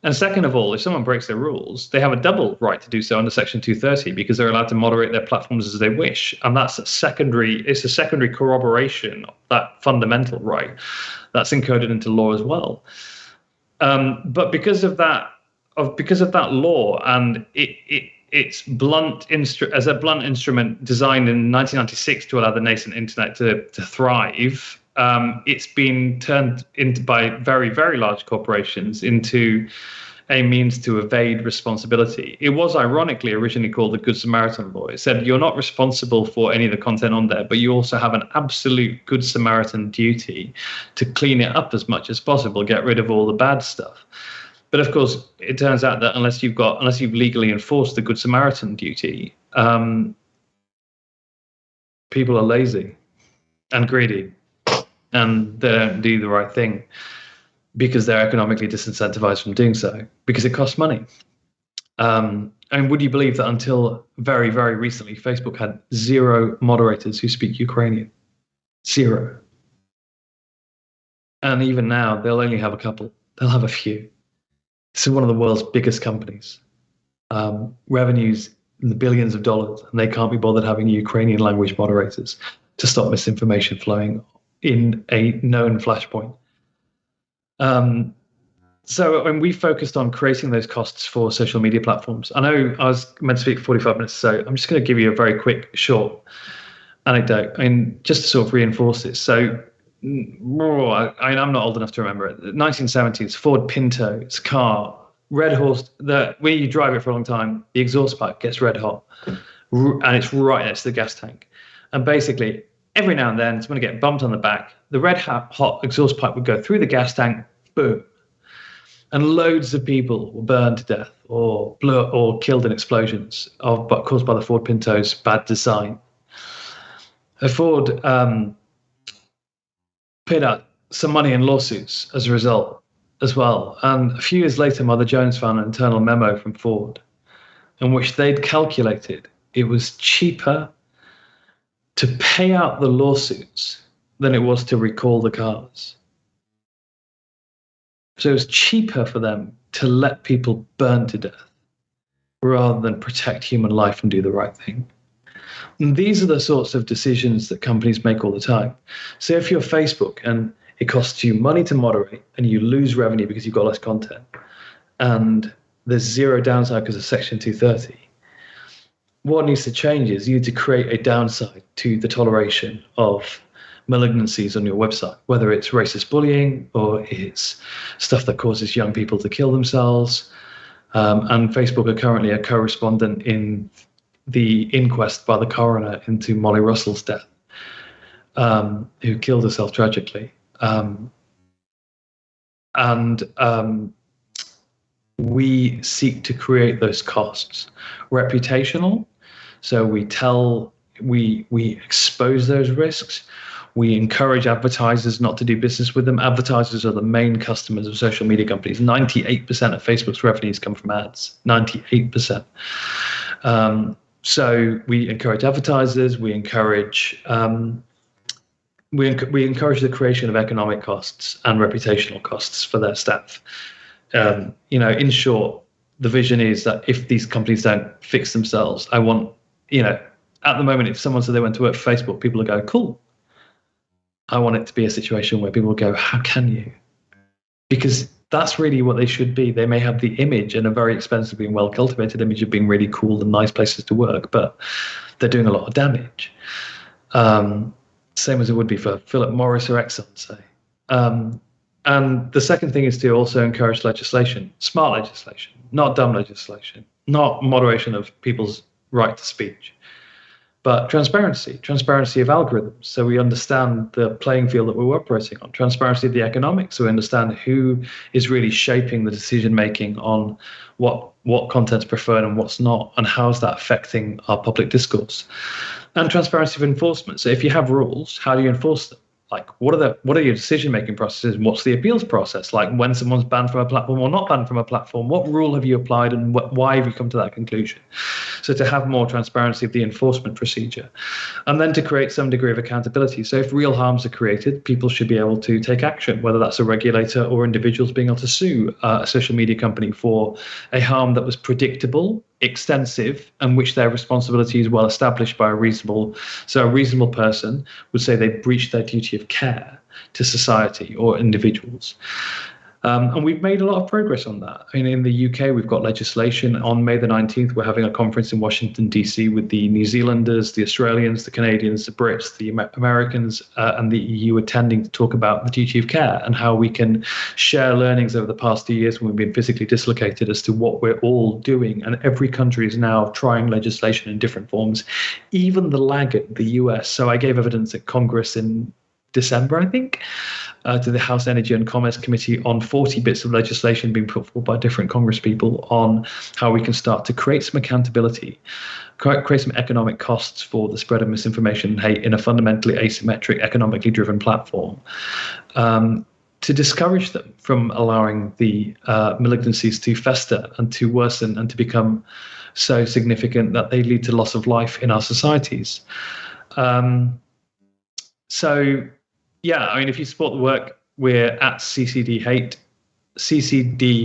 Speaker 2: And second of all, if someone breaks their rules, they have a double right to do so under Section 230 because they're allowed to moderate their platforms as they wish. And that's a secondary corroboration of that fundamental right that's encoded into law as well. But because of that law, and it's as a blunt instrument designed in 1996 to allow the nascent internet to thrive, it's been turned into by very, very large corporations into a means to evade responsibility. It was ironically originally called the Good Samaritan Law. It said you're not responsible for any of the content on there, but you also have an absolute Good Samaritan duty to clean it up as much as possible, get rid of all the bad stuff. But of course, it turns out that unless you've legally enforced the Good Samaritan duty, people are lazy and greedy, and they don't do the right thing because they're economically disincentivized from doing so, because it costs money. And would you believe that until very, very recently, Facebook had 0 moderators who speak Ukrainian? 0. And even now, they'll only have a couple. They'll have a few. This is one of the world's biggest companies. Revenues in the billions of dollars, and they can't be bothered having Ukrainian language moderators to stop misinformation flowing in a known flashpoint. So when we focused on creating those costs for social media platforms, I know I was meant to speak for 45 minutes, so I'm just going to give you a very quick, short anecdote, just to sort of reinforce this. So I'm not old enough to remember it. The 1970s, Ford Pinto, it's a car, red horse, when you drive it for a long time, the exhaust pipe gets red hot, and it's right next to the gas tank. And basically, every now and then, it's going to get bumped on the back. The red hot exhaust pipe would go through the gas tank, boom. And loads of people were burned to death or killed in explosions caused by the Ford Pinto's bad design. Ford paid out some money in lawsuits as a result as well. And a few years later, Mother Jones found an internal memo from Ford in which they'd calculated it was cheaper to pay out the lawsuits than it was to recall the cars. So it was cheaper for them to let people burn to death rather than protect human life and do the right thing. And these are the sorts of decisions that companies make all the time. So if you're Facebook and it costs you money to moderate and you lose revenue because you've got less content, and there's 0 downside because of Section 230, what needs to change is you need to create a downside to the toleration of malignancies on your website, whether it's racist bullying or it's stuff that causes young people to kill themselves. And Facebook are currently a co-respondent in the inquest by the coroner into Molly Russell's death, who killed herself tragically. We seek to create those costs. Reputational, so we expose those risks. We encourage advertisers not to do business with them. Advertisers are the main customers of social media companies. 98% of Facebook's revenues come from ads. 98%. So we encourage advertisers. We encourage the creation of economic costs and reputational costs for their staff. In short, the vision is that if these companies don't fix themselves, I want, at the moment, if someone said they went to work for Facebook, people will go, cool. I want it to be a situation where people go, how can you? Because that's really what they should be. They may have the image and a very expensively and well-cultivated image of being really cool and nice places to work, but they're doing a lot of damage. Same as it would be for Philip Morris or Exxon, say. And the second thing is to also encourage legislation, smart legislation, not dumb legislation, not moderation of people's right to speech, but transparency of algorithms. So we understand the playing field that we're operating on, transparency of the economics. So we understand who is really shaping the decision-making on what content's preferred and what's not, and how is that affecting our public discourse. And transparency of enforcement. So if you have rules, how do you enforce them? Like, what are your decision-making processes? What's the appeals process? Like, when someone's banned from a platform or not banned from a platform, what rule have you applied, and why have you come to that conclusion? So to have more transparency of the enforcement procedure, and then to create some degree of accountability. So if real harms are created, people should be able to take action, whether that's a regulator or individuals being able to sue a social media company for a harm that was predictable, extensive, and which their responsibility is well established by a reasonable person would say they breached their duty of care to society or individuals. And we've made a lot of progress on that. I mean, in the UK, we've got legislation. On May the 19th, we're having a conference in Washington, D.C. with the New Zealanders, the Australians, the Canadians, the Brits, the Americans, and the EU attending to talk about the duty of care and how we can share learnings over the past 2 years when we've been physically dislocated as to what we're all doing. And every country is now trying legislation in different forms, even the laggard, the US. So I gave evidence at Congress in December, I think, to the House Energy and Commerce Committee on 40 bits of legislation being put forward by different Congress people on how we can start to create some accountability, create some economic costs for the spread of misinformation and hate in a fundamentally asymmetric, economically driven platform, to discourage them from allowing the malignancies to fester and to worsen and to become so significant that they lead to loss of life in our societies. So, yeah, I mean, if you support the work, we're at CCD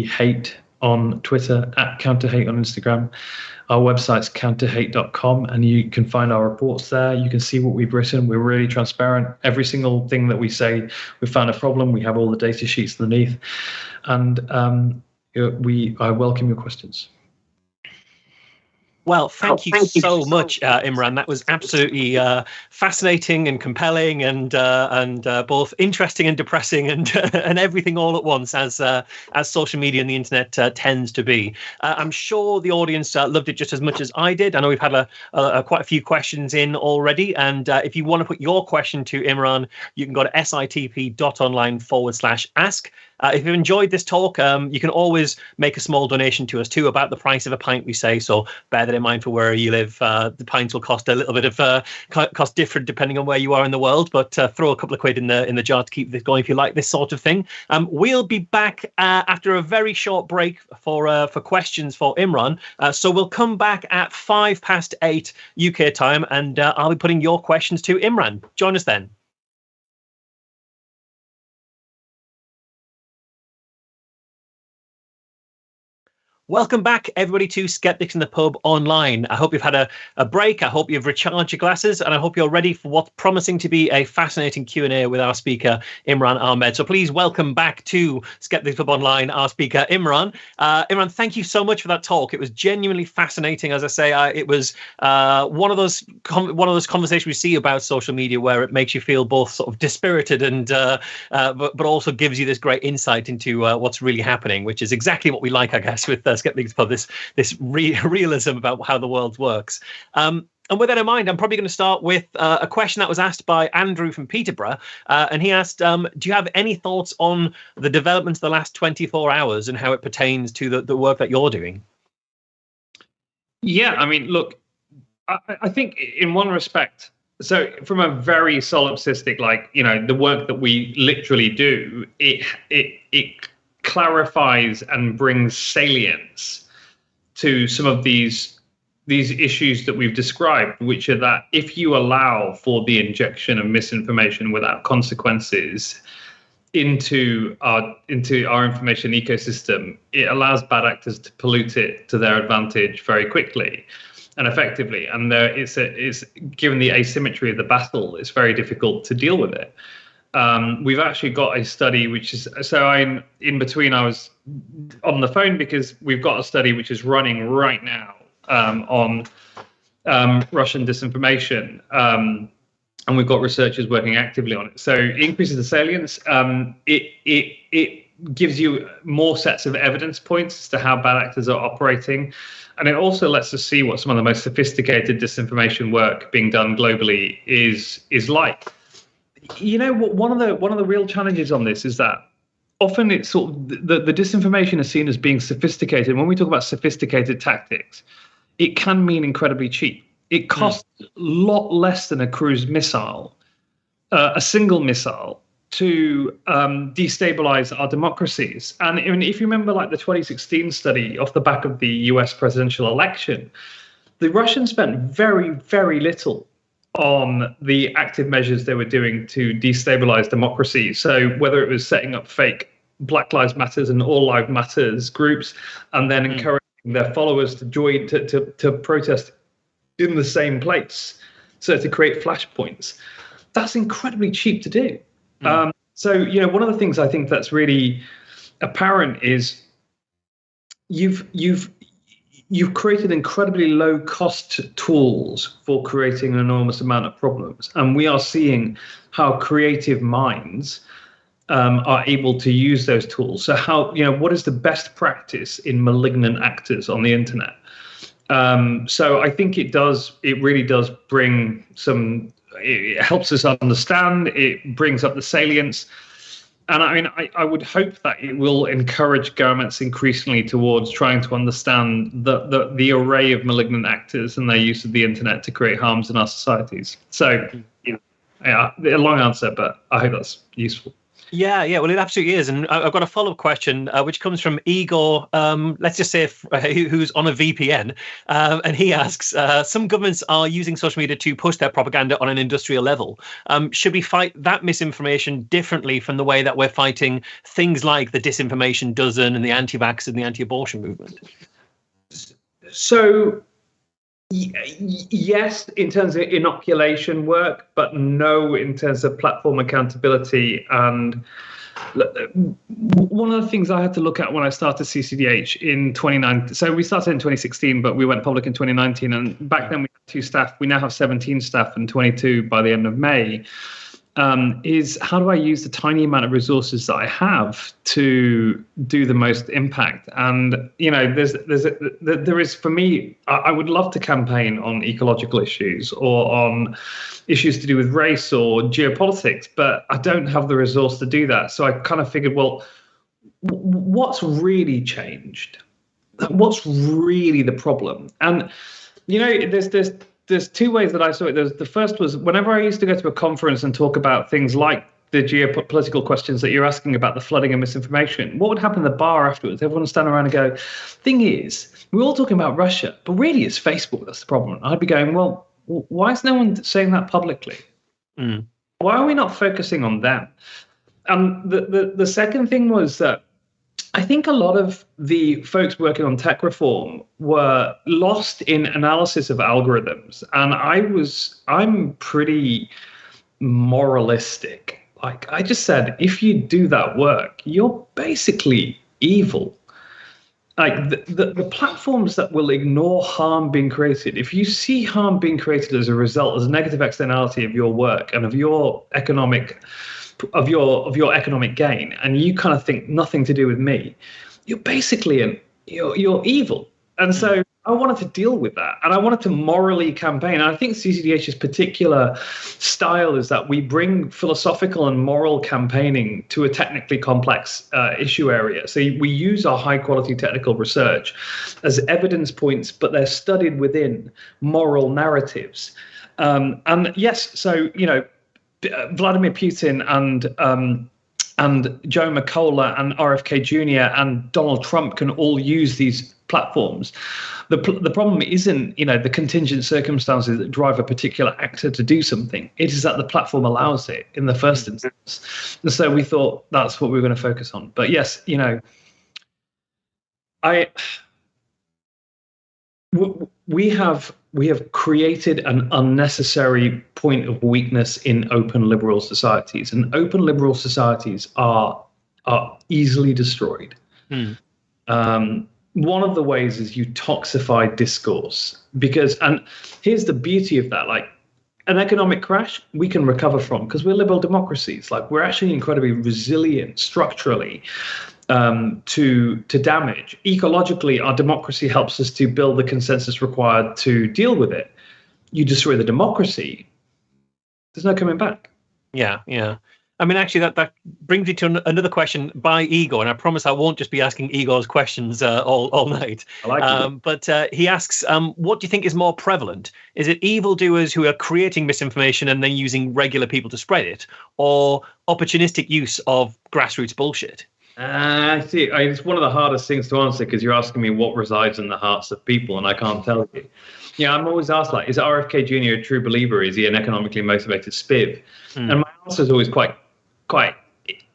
Speaker 2: Hate on Twitter, at CounterHate on Instagram. Our website's counterhate.com, and you can find our reports there. You can see what we've written. We're really transparent. Every single thing that we say, we found a problem. We have all the data sheets underneath. And I welcome your questions.
Speaker 1: Well, thank you so much, Imran. That was absolutely fascinating and compelling, and both interesting and depressing, and and everything all at once, as social media and the internet tends to be. I'm sure the audience loved it just as much as I did. I know we've had quite a few questions in already, and if you want to put your question to Imran, you can go to sitp.online/ask. If you've enjoyed this talk, you can always make a small donation to us too, about the price of a pint, we say. So bear that in mind for where you live. The pints will cost a little bit of cost different depending on where you are in the world, but throw a couple of quid in the jar to keep this going if you like this sort of thing. We'll be back after a very short break for questions for Imran. So we'll come back at 8:05 UK time, and I'll be putting your questions to Imran. Join us then. Welcome back, everybody, to Skeptics in the Pub Online. I hope you've had a break. I hope you've recharged your glasses, and I hope you're ready for what's promising to be a fascinating Q&A with our speaker, Imran Ahmed. So please welcome back to Skeptics Pub Online, our speaker, Imran. Imran, thank you so much for that talk. It was genuinely fascinating. As I say, it was one of those conversations we see about social media where it makes you feel both sort of dispirited and but also gives you this great insight into what's really happening, which is exactly what we like, I guess, with Skeptics Pub, this realism about how the world works. And with that in mind, I'm probably going to start with a question that was asked by Andrew from Peterborough. And he asked, do you have any thoughts on the developments of the last 24 hours and how it pertains to the work that you're doing?
Speaker 2: Yeah, I mean, look, I think in one respect, so from a very solipsistic, the work that we literally do, it clarifies and brings salience to some of these issues that we've described, which are that if you allow for the injection of misinformation without consequences into our information ecosystem, it allows bad actors to pollute it to their advantage very quickly and effectively. And it's given the asymmetry of the battle, it's very difficult to deal with it. We've actually got a study which is, so I was on the phone because we've got a study which is running right now on Russian disinformation, and we've got researchers working actively on it. So it increases the salience. It gives you more sets of evidence points as to how bad actors are operating, and it also lets us see what some of the most sophisticated disinformation work being done globally is like. You know what? One of the real challenges on this is that often it's sort of the disinformation is seen as being sophisticated. When we talk about sophisticated tactics, it can mean incredibly cheap. It costs a lot less than a cruise missile, a single missile, to destabilize our democracies. And if you remember, like the 2016 study off the back of the US presidential election, the Russians spent very, very little on the active measures they were doing to destabilize democracy. So whether it was setting up fake Black Lives Matters and All Lives Matters groups, and then encouraging their followers to join to protest in the same place, so to create flashpoints, that's incredibly cheap to do. So one of the things I think that's really apparent is you've created incredibly low cost tools for creating an enormous amount of problems. And we are seeing how creative minds are able to use those tools. So what is the best practice in malignant actors on the internet? So I think it really does bring it helps us understand, it brings up the salience. And I mean, I would hope that it will encourage governments increasingly towards trying to understand the array of malignant actors and their use of the internet to create harms in our societies. So, a long answer, but I hope that's useful.
Speaker 1: Yeah, well, it absolutely is. And I've got a follow-up question, which comes from Igor, let's just say who's on a VPN. And he asks, some governments are using social media to push their propaganda on an industrial level. Should we fight that misinformation differently from the way that we're fighting things like the disinformation dozen and the anti-vax and the anti-abortion movement?
Speaker 2: So, yes, in terms of inoculation work, but no in terms of platform accountability. And one of the things I had to look at when I started CCDH in 2019, so we started in 2016, but we went public in 2019. And back then we had 2 staff. We now have 17 staff and 22 by the end of May. Is how do I use the tiny amount of resources that I have to do the most impact? And there is for me, I would love to campaign on ecological issues or on issues to do with race or geopolitics, but I don't have the resource to do that. So I kind of figured, well, what's really changed? What's really the problem? And there's 2 ways that I saw it. The first was whenever I used to go to a conference and talk about things like the geopolitical questions that you're asking about, the flooding and misinformation, what would happen in the bar afterwards? Everyone would stand around and go, thing is, we're all talking about Russia, but really it's Facebook that's the problem. I'd be going, well, why is no one saying that publicly? Why are we not focusing on them? And the second thing was that I think a lot of the folks working on tech reform were lost in analysis of algorithms. And I'm pretty moralistic. Like I just said, if you do that work, you're basically evil. Like the platforms that will ignore harm being created, if you see harm being created as a result, as a negative externality of your work and of your economic gain, and you kind of think nothing to do with me, you're basically you're evil. And so I wanted to deal with that, and I wanted to morally campaign. And I think CCDH's particular style is that we bring philosophical and moral campaigning to a technically complex issue area. So we use our high quality technical research as evidence points, but they're studied within moral narratives. And yes, so Vladimir Putin and Joe McCullough and RFK Jr. and Donald Trump can all use these platforms. The problem isn't, the contingent circumstances that drive a particular actor to do something. It is that the platform allows it in the first instance. And so we thought that's what we were going to focus on. But yes, we have created an unnecessary point of weakness in open liberal societies, and open liberal societies are easily destroyed. One of the ways is you toxify discourse, and here's the beauty of that, like an economic crash we can recover from because we're liberal democracies. Like we're actually incredibly resilient structurally to damage. Ecologically, our democracy helps us to build the consensus required to deal with it. You destroy the democracy, there's no coming back.
Speaker 1: Yeah. I mean, actually, that brings me to another question by Igor, and I promise I won't just be asking Igor's questions all night.
Speaker 2: I like it.
Speaker 1: But he asks, what do you think is more prevalent? Is it evildoers who are creating misinformation and then using regular people to spread it, or opportunistic use of grassroots bullshit?
Speaker 2: I see. It's one of the hardest things to answer because you're asking me what resides in the hearts of people, and I can't tell you. Yeah, I'm always asked, like, is RFK Jr. a true believer? Is he an economically motivated spiv? And my answer is always quite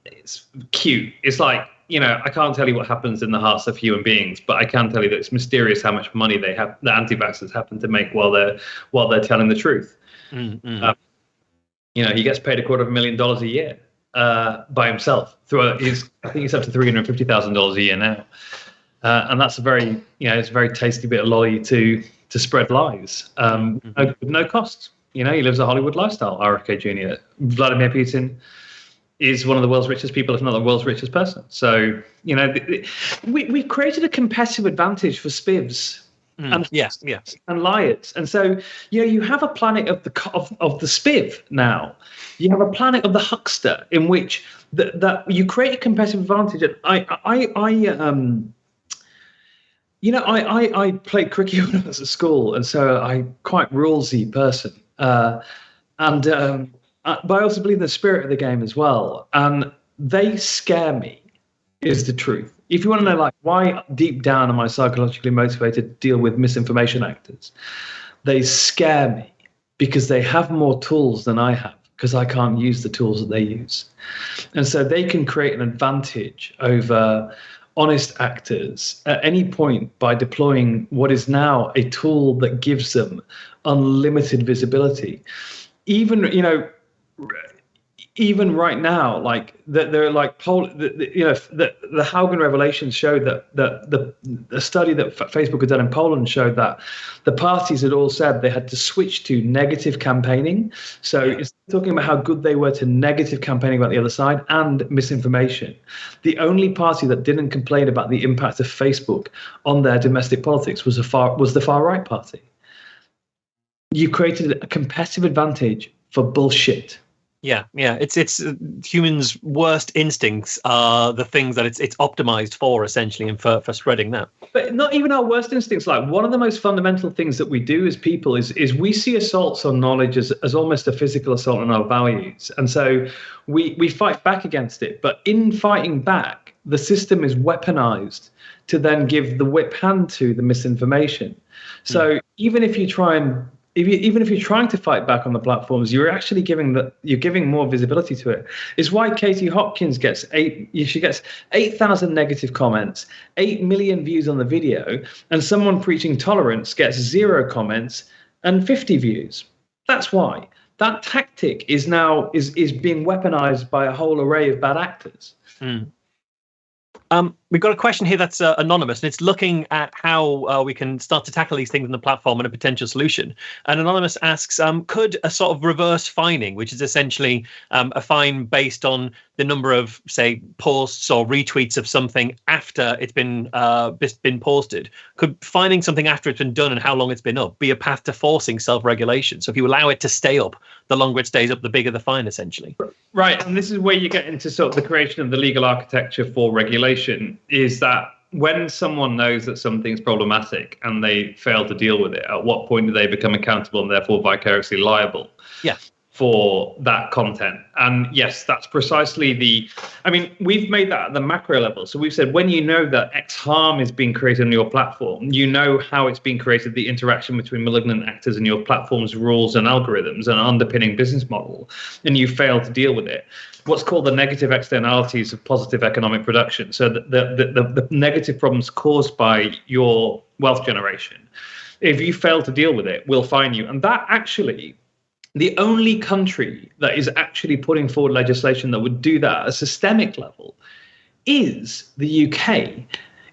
Speaker 2: it's cute. It's like, I can't tell you what happens in the hearts of human beings, but I can tell you that it's mysterious how much money the anti-vaxxers happen to make while they're telling the truth. He gets paid $250,000 a year by himself. I think it's up to $350,000 a year now, and that's a very tasty bit of lolly to spread lies with no costs. He lives a Hollywood lifestyle. RFK Jr. Vladimir Putin is one of the world's richest people, if not the world's richest person. So, we've created a competitive advantage for spivs and liars. And so, you have a planet of the spiv now. You have a planet of the huckster in which that you create a competitive advantage. And I played cricket when I was at school, and so I'm quite rulesy person. But I also believe in the spirit of the game as well. And they scare me, is the truth. If you want to know, like, why deep down am I psychologically motivated to deal with misinformation actors, they scare me because they have more tools than I have, because I can't use the tools that they use. And so they can create an advantage over honest actors at any point by deploying what is now a tool that gives them unlimited visibility. Even right now, like they're like the Haugen revelations showed that the study that Facebook had done in Poland showed that the parties had all said they had to switch to negative campaigning. So it's talking about how good they were to negative campaigning about the other side and misinformation. The only party that didn't complain about the impact of Facebook on their domestic politics was the far right party. You created a competitive advantage for bullshit.
Speaker 1: Yeah. It's humans' worst instincts are the things that it's optimized for, essentially, and for spreading that.
Speaker 2: But not even our worst instincts. Like, one of the most fundamental things that we do as people is we see assaults on knowledge as almost a physical assault on our values, and so we fight back against it. But in fighting back, the system is weaponized to then give the whip hand to the misinformation. So even if you try and even if you're trying to fight back on the platforms, you're actually giving more visibility to it. It's why Katie Hopkins gets 8,000 negative comments, 8 million views on the video, and someone preaching tolerance gets 0 comments and 50 views. That's why. That tactic is now being weaponized by a whole array of bad actors.
Speaker 1: We've got a question here that's anonymous, and it's looking at how we can start to tackle these things on the platform and a potential solution. And Anonymous asks, could a sort of reverse fining, which is essentially a fine based on the number of, say, posts or retweets of something after it's been posted, could fining something after it's been done and how long it's been up be a path to forcing self-regulation? So if you allow it to stay up, the longer it stays up, the bigger the fine, essentially.
Speaker 2: Right, and this is where you get into sort of the creation of the legal architecture for regulation, is that when someone knows that something's problematic and they fail to deal with it, at what point do they become accountable and therefore vicariously liable for that content? And yes, that's precisely we've made that at the macro level. So we've said, when you know that X harm is being created on your platform, you know how it's being created, the interaction between malignant actors and your platform's rules and algorithms and underpinning business model, and you fail to deal with it. What's called the negative externalities of positive economic production. So the negative problems caused by your wealth generation, if you fail to deal with it, we'll fine you. And that actually, the only country that is actually putting forward legislation that would do that at a systemic level is the UK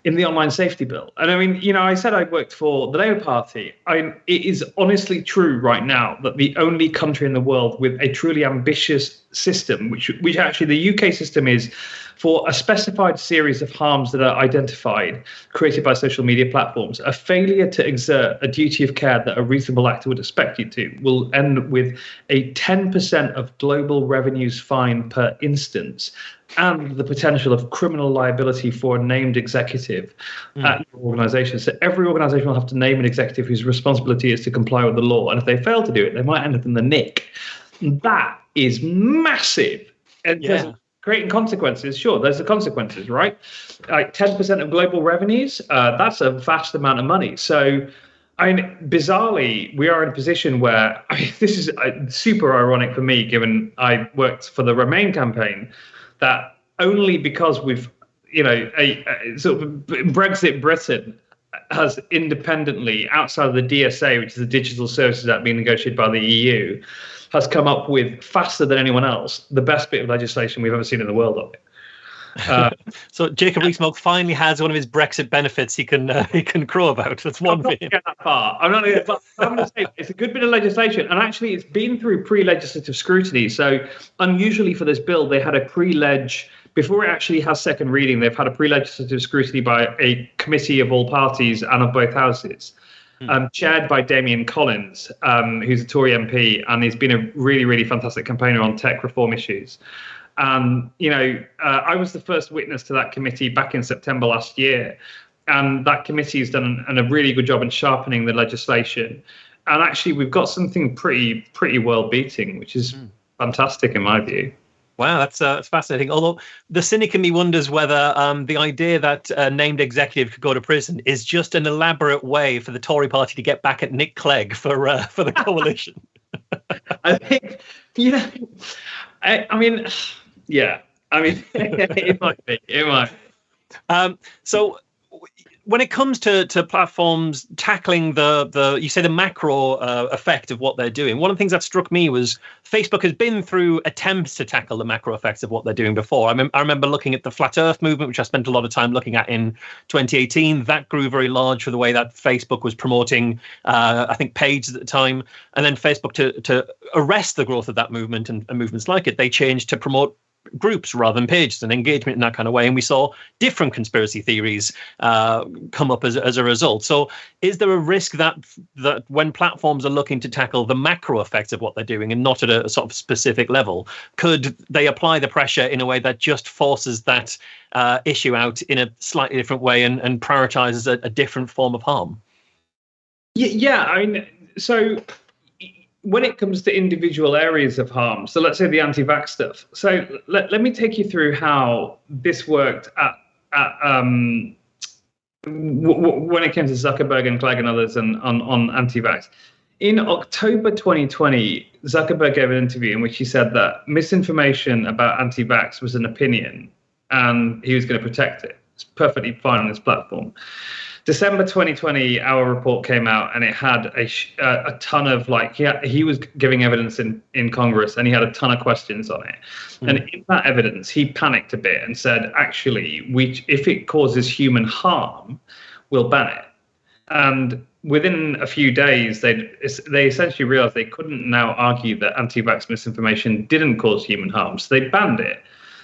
Speaker 2: in the online safety bill. And I mean, I said I worked for the Labour Party. It is honestly true right now that the only country in the world with a truly ambitious system, which actually the UK system is for a specified series of harms that are identified, created by social media platforms. A failure to exert a duty of care that a reasonable actor would expect you to will end with a 10% of global revenues fine per instance, and the potential of criminal liability for a named executive at your organization. So every organization will have to name an executive whose responsibility is to comply with the law. And if they fail to do it, they might end up in the nick. That is massive. In terms of creating consequences, sure, there's the consequences, right? Like 10% of global revenues, that's a vast amount of money. So, I mean, bizarrely, we are in a position where, this is super ironic for me, given I worked for the Remain campaign, that only because we've, a sort of Brexit Britain has independently, outside of the DSA, which is the Digital Services Act being negotiated by the EU, has come up with, faster than anyone else, the best bit of legislation we've ever seen in the world on it.
Speaker 1: So Jacob Rees-Mogg finally has one of his Brexit benefits he can crow about. That's one for him.
Speaker 2: Get that far. I'm not going to say it's a good bit of legislation, and actually it's been through pre-legislative scrutiny. So unusually for this bill, they had a pre-leg before it actually has second reading. They've had a pre-legislative scrutiny by a committee of all parties and of both houses. Chaired by Damien Collins, who's a Tory MP, and he's been a really, really fantastic campaigner on tech reform issues. I was the first witness to that committee back in September last year, and that committee has done a really good job in sharpening the legislation. And actually, we've got something pretty well beating, which is fantastic in my view.
Speaker 1: Wow, that's fascinating. Although the cynic in me wonders whether the idea that a named executive could go to prison is just an elaborate way for the Tory party to get back at Nick Clegg for the coalition.
Speaker 2: I think, I mean, it might be. It might.
Speaker 1: So when it comes to platforms tackling the you say the macro effect of what they're doing, one of the things that struck me was Facebook has been through attempts to tackle the macro effects of what they're doing before. I remember looking at the Flat Earth movement, which I spent a lot of time looking at in 2018. That grew very large for the way that Facebook was promoting, I think, pages at the time. And then Facebook, to arrest the growth of that movement and movements like it, they changed to promote groups rather than pages and engagement in that kind of way, and we saw different conspiracy theories come up as a result. So is there a risk that when platforms are looking to tackle the macro effects of what they're doing and not at a sort of specific level, could they apply the pressure in a way that just forces that issue out in a slightly different way and prioritizes a different form of harm?
Speaker 2: Yeah, I mean, so when it comes to individual areas of harm, so let's say the anti-vax stuff. So let me take you through how this worked when it came to Zuckerberg and Clegg and others and on anti-vax. In October 2020, Zuckerberg gave an interview in which he said that misinformation about anti-vax was an opinion and he was going to protect it. It's perfectly fine on his platform. December 2020, our report came out, and it had a ton of he was giving evidence in Congress, and he had a ton of questions on it. And in that evidence, he panicked a bit and said, actually, if it causes human harm, we'll ban it. And within a few days, they essentially realized they couldn't now argue that anti-vax misinformation didn't cause human harm, so they banned it.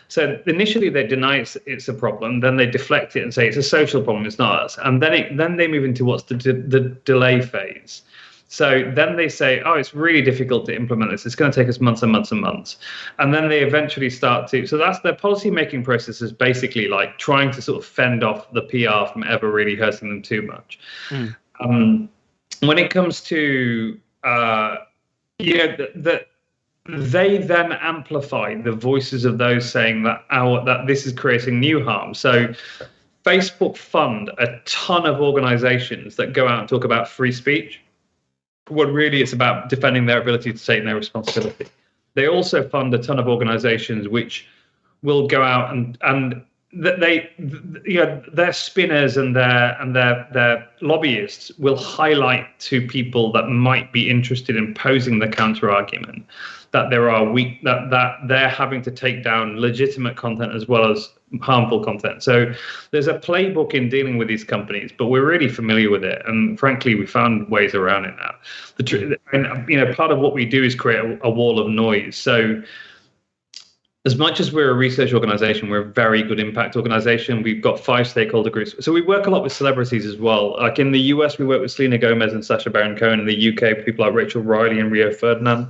Speaker 2: So initially they deny it's a problem, then they deflect it and say it's a social problem, it's not us. And then they move into what's the delay phase. So then they say, oh, it's really difficult to implement this. It's going to take us months and months and months. And then they eventually start to, so that's their policy making process is basically like trying to sort of fend off the PR from ever really hurting them too much. When it comes to, they then amplify the voices of those saying that this is creating new harm. So Facebook fund a ton of organizations that go out and talk about free speech, when really it's about defending their ability to take their responsibility. They also fund a ton of organizations which will go out and their spinners and their lobbyists will highlight to people that might be interested in posing the counter argument that that they're having to take down legitimate content as well as harmful content. So there's a playbook in dealing with these companies, but we're really familiar with it, and frankly, we found ways around it now. Part of what we do is create a wall of noise. So as much as we're a research organization, we're a very good impact organization. We've got 5 stakeholder groups. So we work a lot with celebrities as well. Like in the US, we work with Selena Gomez and Sacha Baron Cohen. In the UK, people like Rachel Riley and Rio Ferdinand.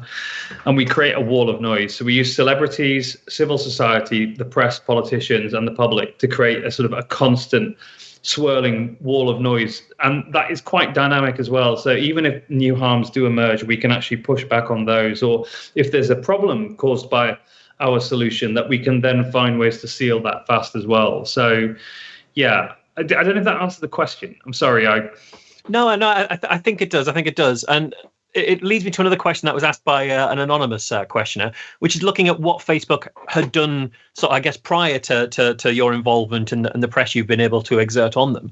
Speaker 2: And we create a wall of noise. So we use celebrities, civil society, the press, politicians, and the public to create a sort of a constant swirling wall of noise. And that is quite dynamic as well. So even if new harms do emerge, we can actually push back on those. Or if there's a problem caused by our solution, that we can then find ways to seal that fast as well. So, yeah, I don't know if that answered the question. I'm sorry.
Speaker 1: No, I think it does. I think it does. And it leads me to another question that was asked by an anonymous questioner, which is looking at what Facebook had done, so I guess prior to your involvement and the press you've been able to exert on them.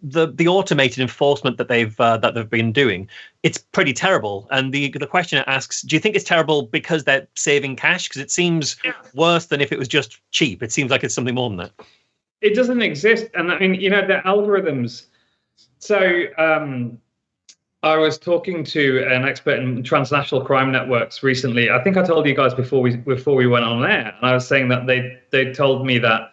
Speaker 1: The automated enforcement that they've been doing, it's pretty terrible. And the questioner asks, do you think it's terrible because they're saving cash? Because it seems worse than if it was just cheap. It seems like it's something more than that.
Speaker 2: It doesn't exist. And I mean, the algorithms. So I was talking to an expert in transnational crime networks recently. I think I told you guys before we went on air, and I was saying that they told me that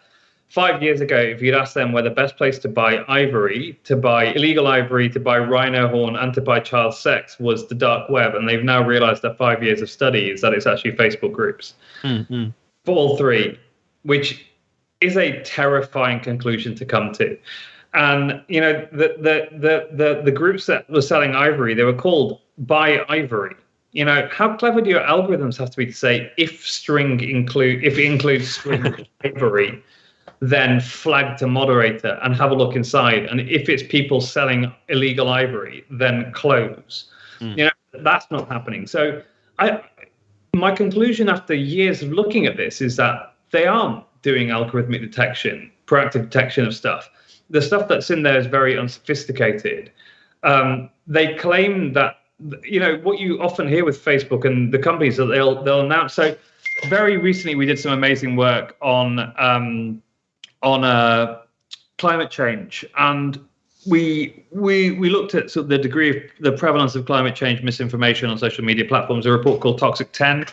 Speaker 2: 5 years ago, if you'd asked them where the best place to buy ivory, to buy illegal ivory, to buy rhino horn, and to buy child sex was the dark web, and they've now realized that 5 years of study is that it's actually Facebook groups for all three, which is a terrifying conclusion to come to. And the groups that were selling ivory, they were called Buy Ivory. How clever do your algorithms have to be to say if it includes string ivory, then flag to moderator and have a look inside, and if it's people selling illegal ivory, then close. That's not happening. So my conclusion after years of looking at this is that they aren't doing algorithmic detection, proactive detection of stuff. The stuff that's in there is very unsophisticated. They claim that, what you often hear with Facebook and the companies that they'll announce. So very recently we did some amazing work on climate change, and we looked at sort of the degree of the prevalence of climate change misinformation on social media platforms. A report called Toxic 10.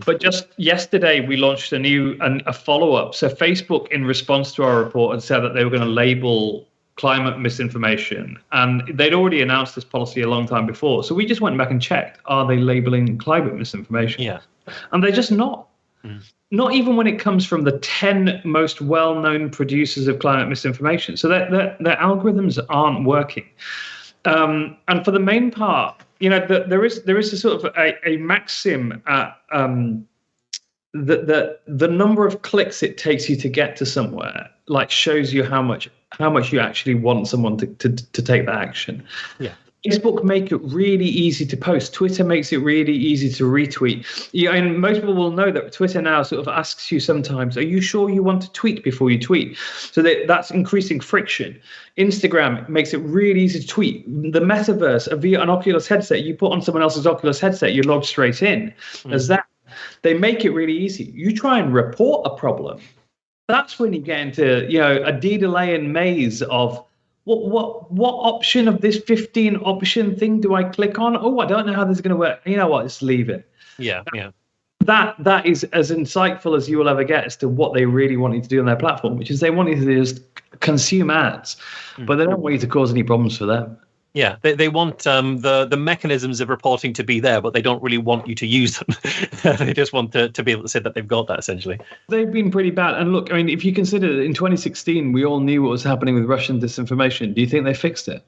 Speaker 2: But just yesterday, we launched a follow-up. So Facebook, in response to our report, had said that they were going to label climate misinformation. And they'd already announced this policy a long time before. So we just went back and checked, are they labeling climate misinformation?
Speaker 1: Yeah.
Speaker 2: And they're just not. Not even when it comes from the 10 most well-known producers of climate misinformation. So their algorithms aren't working. And for the main part, there is a sort of a maxim at the number of clicks it takes you to get to somewhere, like, shows you how much you actually want someone to take that action. Yeah. Facebook make it really easy to post. Twitter makes it really easy to retweet. And most people will know that Twitter now sort of asks you sometimes, are you sure you want to tweet before you tweet? So that's increasing friction. Instagram makes it really easy to tweet. The metaverse, via an Oculus headset, you put on someone else's Oculus headset, you log straight in as that. They make it really easy. You try and report a problem. That's when you get into, a Dedalian maze of, what option of this 15 option thing do I click on? Oh, I don't know how this is going to work. You know what? Just leave it.
Speaker 1: Yeah.
Speaker 2: That is as insightful as you will ever get as to what they really want you to do on their platform, which is they want you to just consume ads, but they don't want you to cause any problems for them.
Speaker 1: Yeah, they want the mechanisms of reporting to be there, but they don't really want you to use them. They just want to be able to say that they've got that, essentially. They've
Speaker 2: been pretty bad. And look, I mean, if you consider that in 2016, we all knew what was happening with Russian disinformation. Do you think they fixed it?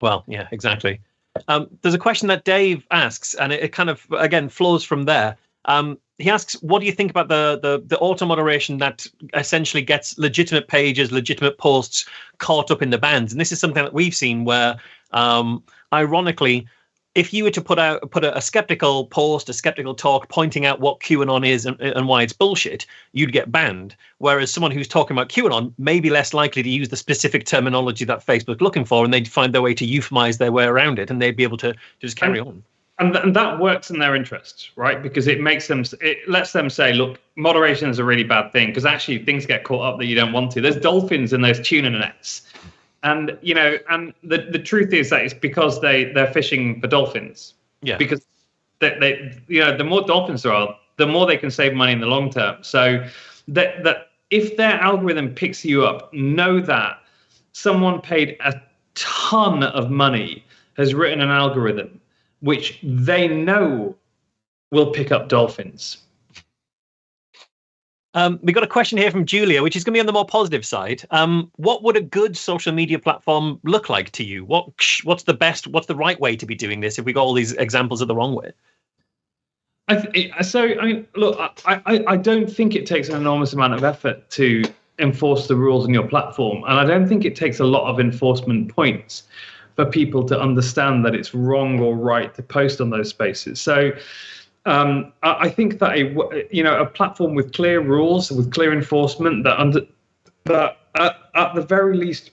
Speaker 1: Well, yeah, exactly. There's a question that Dave asks, and it kind of, again, flows from there. He asks, what do you think about the auto moderation that essentially gets legitimate pages, legitimate posts caught up in the bans? And this is something that we've seen where, ironically, if you were to put a skeptical post, a skeptical talk pointing out what QAnon is and why it's bullshit, you'd get banned. Whereas someone who's talking about QAnon may be less likely to use the specific terminology that Facebook's looking for, and they'd find their way to euphemize their way around it, and they'd be able to just carry on.
Speaker 2: And that works in their interests, right? Because it lets them say, look, moderation is a really bad thing, because actually things get caught up that you don't want to. There's dolphins in those tuna nets. And, and the truth is that it's because they're fishing for dolphins.
Speaker 1: Yeah.
Speaker 2: Because the more dolphins there are, the more they can save money in the long term. So that if their algorithm picks you up, know that someone paid a ton of money, has written an algorithm which they know will pick up dolphins.
Speaker 1: We got a question here from Julia, which is going to be on the more positive side. What would a good social media platform look like to you? What's the right way to be doing this if we got all these examples of the wrong way?
Speaker 2: Look, I don't think it takes an enormous amount of effort to enforce the rules on your platform. And I don't think it takes a lot of enforcement points for people to understand that it's wrong or right to post on those spaces. So I think that a platform with clear rules, with clear enforcement, that at the very least,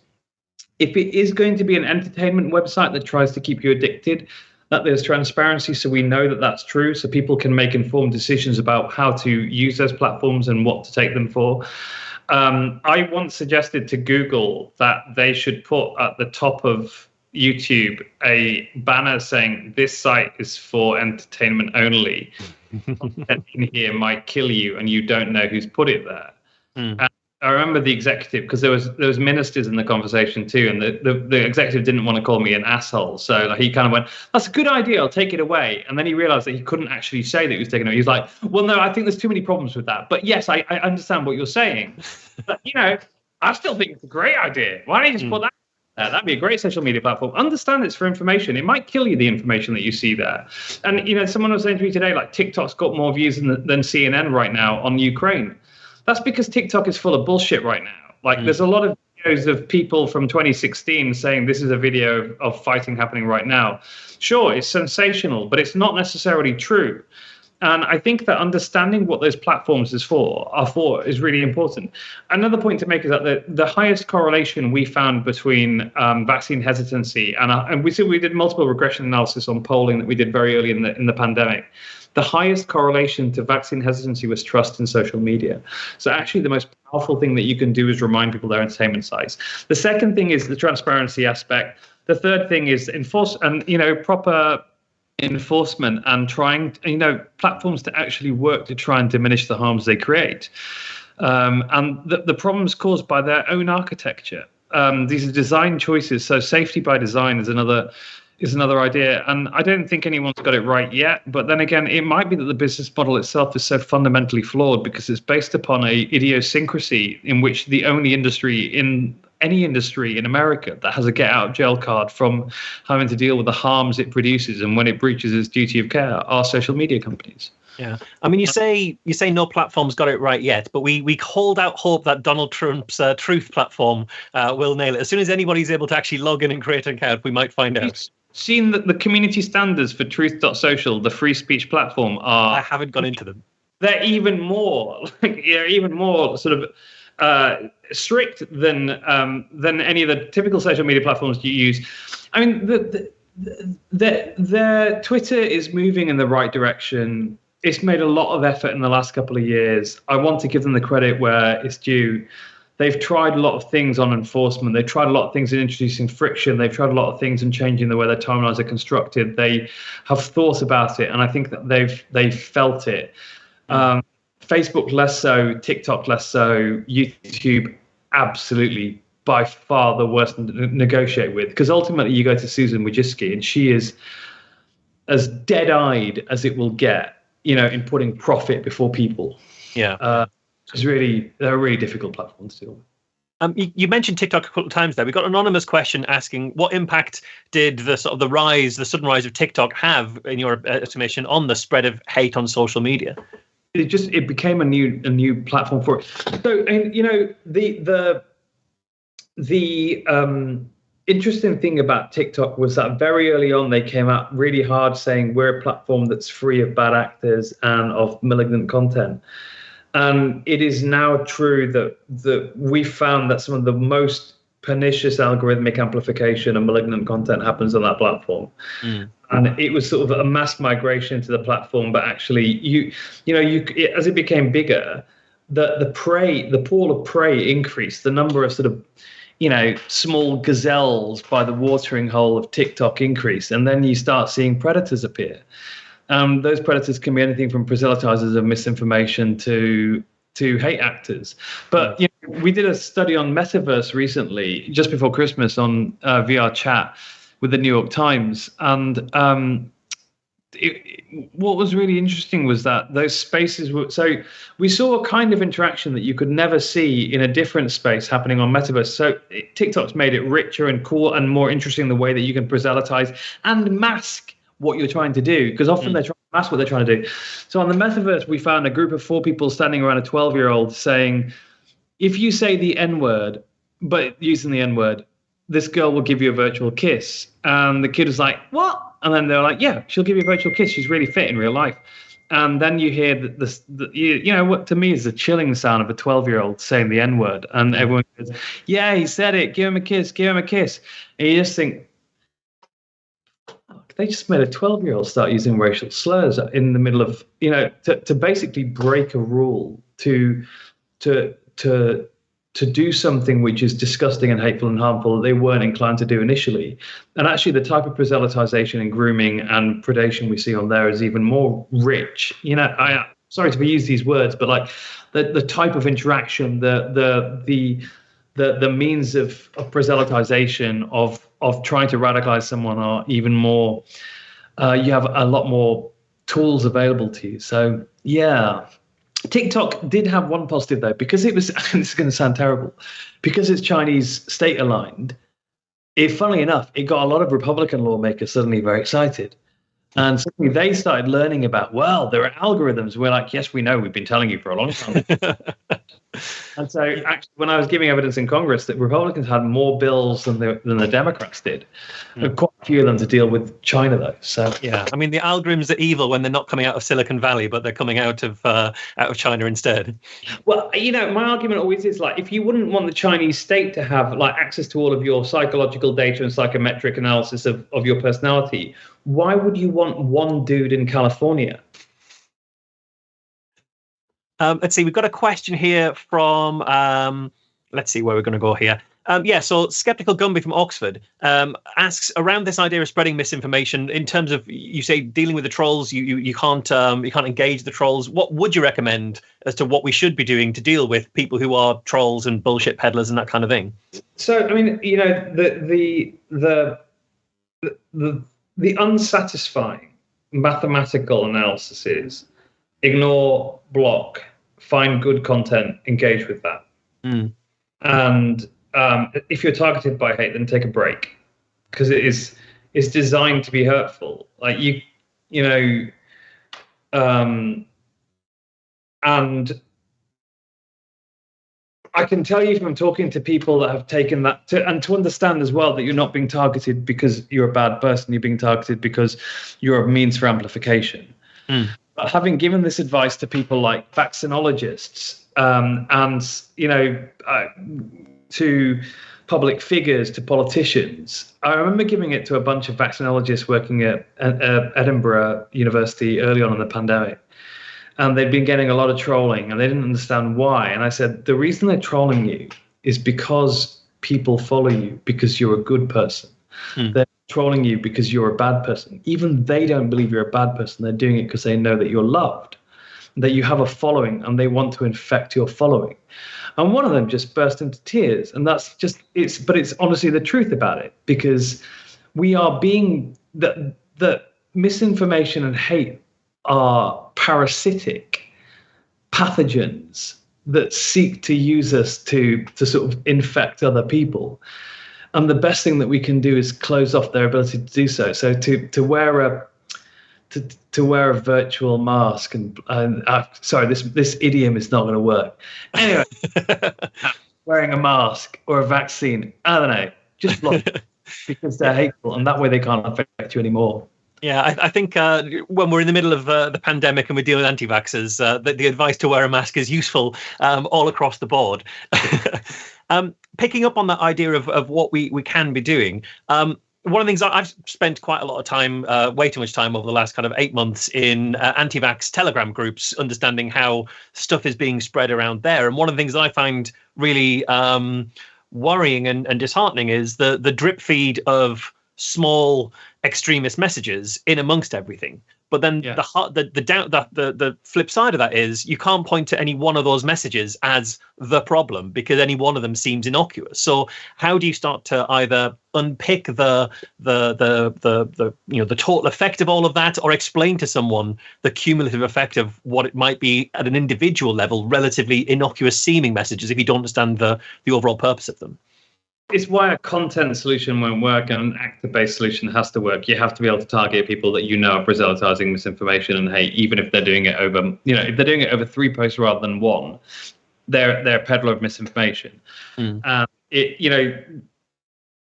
Speaker 2: if it is going to be an entertainment website that tries to keep you addicted, that there's transparency so we know that that's true, so people can make informed decisions about how to use those platforms and what to take them for. I once suggested to Google that they should put at the top of YouTube a banner saying this site is for entertainment only. Content in here might kill you and you don't know who's put it there. And I remember the executive, because there was ministers in the conversation too, and the executive didn't want to call me an asshole, so he kind of went, "That's a good idea, I'll take it away." And then he realized that he couldn't actually say that he was taking it away. He's like, "Well, no, I think there's too many problems with that, but yes, I understand what you're saying. But I still think it's a great idea. Why don't you just put that there? That'd be a great social media platform. Understand it's for information. It might kill you, the information that you see there." And someone was saying to me today, like, TikTok's got more views than CNN right now on Ukraine. That's because TikTok is full of bullshit right now. Like, there's a lot of videos of people from 2016 saying this is a video of fighting happening right now. Sure, it's sensational, but it's not necessarily true. And I think that understanding what those platforms are for is really important. Another point to make is that the highest correlation we found between vaccine hesitancy and we did multiple regression analysis on polling that we did very early in the pandemic. The highest correlation to vaccine hesitancy was trust in social media. So actually, the most powerful thing that you can do is remind people their entertainment sites. The second thing is the transparency aspect. The third thing is proper enforcement and trying, platforms to actually work to try and diminish the harms they create. And the problems caused by their own architecture. These are design choices. So safety by design is another idea. And I don't think anyone's got it right yet. But then again, it might be that the business model itself is so fundamentally flawed because it's based upon a idiosyncrasy in which the only industry in any industry in America that has a get out of jail card from having to deal with the harms it produces and when it breaches its duty of care are social media companies.
Speaker 1: Yeah, I mean, you say no platform's got it right yet, but we hold out hope that Donald Trump's Truth platform will nail it. As soon as anybody's able to actually log in and create an account, we might find out.
Speaker 2: Seen that the community standards for Truth.social, the free speech platform,
Speaker 1: I haven't gone into them.
Speaker 2: They're even more sort of strict than any of the typical social media platforms you use. I mean, the Twitter is moving in the right direction. It's made a lot of effort in the last couple of years. I want to give them the credit where it's due. They've tried a lot of things on enforcement. They've tried a lot of things in introducing friction. They've tried a lot of things in changing the way their timelines are constructed. They have thought about it, and I think that they've felt it. Facebook less so, TikTok less so, YouTube absolutely by far the worst to negotiate with. Because ultimately you go to Susan Wojcicki and she is as dead-eyed as it will get, in putting profit before people.
Speaker 1: Yeah.
Speaker 2: They're a really difficult platform to deal with.
Speaker 1: You mentioned TikTok a couple of times there. We got an anonymous question asking what impact did the sudden rise of TikTok have, in your estimation, on the spread of hate on social media?
Speaker 2: It became a new platform for it. So, and the interesting thing about TikTok was that very early on they came out really hard saying we're a platform that's free of bad actors and of malignant content. And it is now true that we found that some of the most pernicious algorithmic amplification and malignant content happens on that platform. And it was sort of a mass migration to the platform, but actually as it became bigger, the pool of prey increased. The number of sort of small gazelles by the watering hole of TikTok increased, and then you start seeing predators appear. Those predators can be anything from proselytizers of misinformation to hate actors. But we did a study on metaverse recently, just before Christmas, on VR Chat with the New York Times, and what was really interesting was that those spaces were, so we saw a kind of interaction that you could never see in a different space happening on metaverse. So TikTok's made it richer and cool and more interesting, the way that you can proselytize and mask what you're trying to do, because often they're trying to mask what they're trying to do. So on the metaverse, we found a group of 4 people standing around a 12-year-old saying, if you say the N-word, but using the N-word, this girl will give you a virtual kiss. And the kid was like, what? And then they're like, yeah, she'll give you a virtual kiss. She's really fit in real life. And then you hear what to me is the chilling sound of a 12-year-old saying the N-word. And everyone goes, yeah, he said it. Give him a kiss. Give him a kiss. And you just think, they just made a 12-year-old start using racial slurs in the middle of, to basically break a rule, to do something which is disgusting and hateful and harmful that they weren't inclined to do initially. And actually the type of proselytization and grooming and predation we see on there is even more rich. Sorry to use these words, but like the type of interaction, the means of proselytization, of trying to radicalize someone are even more, you have a lot more tools available to you. So yeah. TikTok did have one positive though, because it was, this is going to sound terrible, because it's Chinese state aligned. Funnily enough, it got a lot of Republican lawmakers suddenly very excited. And suddenly they started learning about, well, there are algorithms. We're like, yes, we know. We've been telling you for a long time. And so actually, when I was giving evidence in Congress that Republicans had more bills than the Democrats did, quite a few of them to deal with China, though. So
Speaker 1: yeah, I mean, the algorithms are evil when they're not coming out of Silicon Valley, but they're coming out of China instead.
Speaker 2: Well, my argument always is like, if you wouldn't want the Chinese state to have like access to all of your psychological data and psychometric analysis of your personality, why would you want one dude in California?
Speaker 1: Let's see, we've got a question here from, let's see where we're going to go here. So Skeptical Gumby from Oxford asks around this idea of spreading misinformation in terms of, you say, dealing with the trolls, you can't engage the trolls. What would you recommend as to what we should be doing to deal with people who are trolls and bullshit peddlers and that kind of thing?
Speaker 2: So, I mean, the unsatisfying mathematical analysis is ignore, block, find good content, engage with that. And if you're targeted by hate, then take a break, because it's designed to be hurtful. Like and I can tell you from talking to people that have taken that to understand as well that you're not being targeted because you're a bad person. You're being targeted because you're a means for amplification. But having given this advice to people like vaccinologists to public figures, to politicians, I remember giving it to a bunch of vaccinologists working at Edinburgh University early on in the pandemic. And they'd been getting a lot of trolling and they didn't understand why. And I said, the reason they're trolling you is because people follow you because you're a good person. They're trolling you because you're a bad person. Even they don't believe you're a bad person. They're doing it because they know that you're loved, that you have a following, and they want to infect your following. And one of them just burst into tears. And that's just, it's honestly the truth about it, because we are being, the misinformation and hate are parasitic pathogens that seek to use us to sort of infect other people. And the best thing that we can do is close off their ability to do so. So to wear a virtual mask and sorry, this idiom is not going to work. Anyway, wearing a mask or a vaccine, I don't know, just block because they're hateful, and that way they can't affect you anymore.
Speaker 1: Yeah, I think when we're in the middle of the pandemic and we deal with anti-vaxxers, the advice to wear a mask is useful all across the board. Picking up on that idea of what we can be doing, one of the things I've spent quite a lot of time, way too much time over the last kind of 8 months in anti-vax Telegram groups, understanding how stuff is being spread around there. And one of the things I find really worrying and disheartening is the drip feed of small extremist messages in amongst everything. But then the flip side of that is you can't point to any one of those messages as the problem because any one of them seems innocuous. So how do you start to either unpick the total effect of all of that, or explain to someone the cumulative effect of what it might be at an individual level, relatively innocuous seeming messages if you don't understand the overall purpose of them?
Speaker 2: It's why a content solution won't work and an actor-based solution has to work. You have to be able to target people that are proselytizing misinformation and hate, even if they're doing it over, if they're doing it over 3 posts rather than 1, they're a peddler of misinformation. And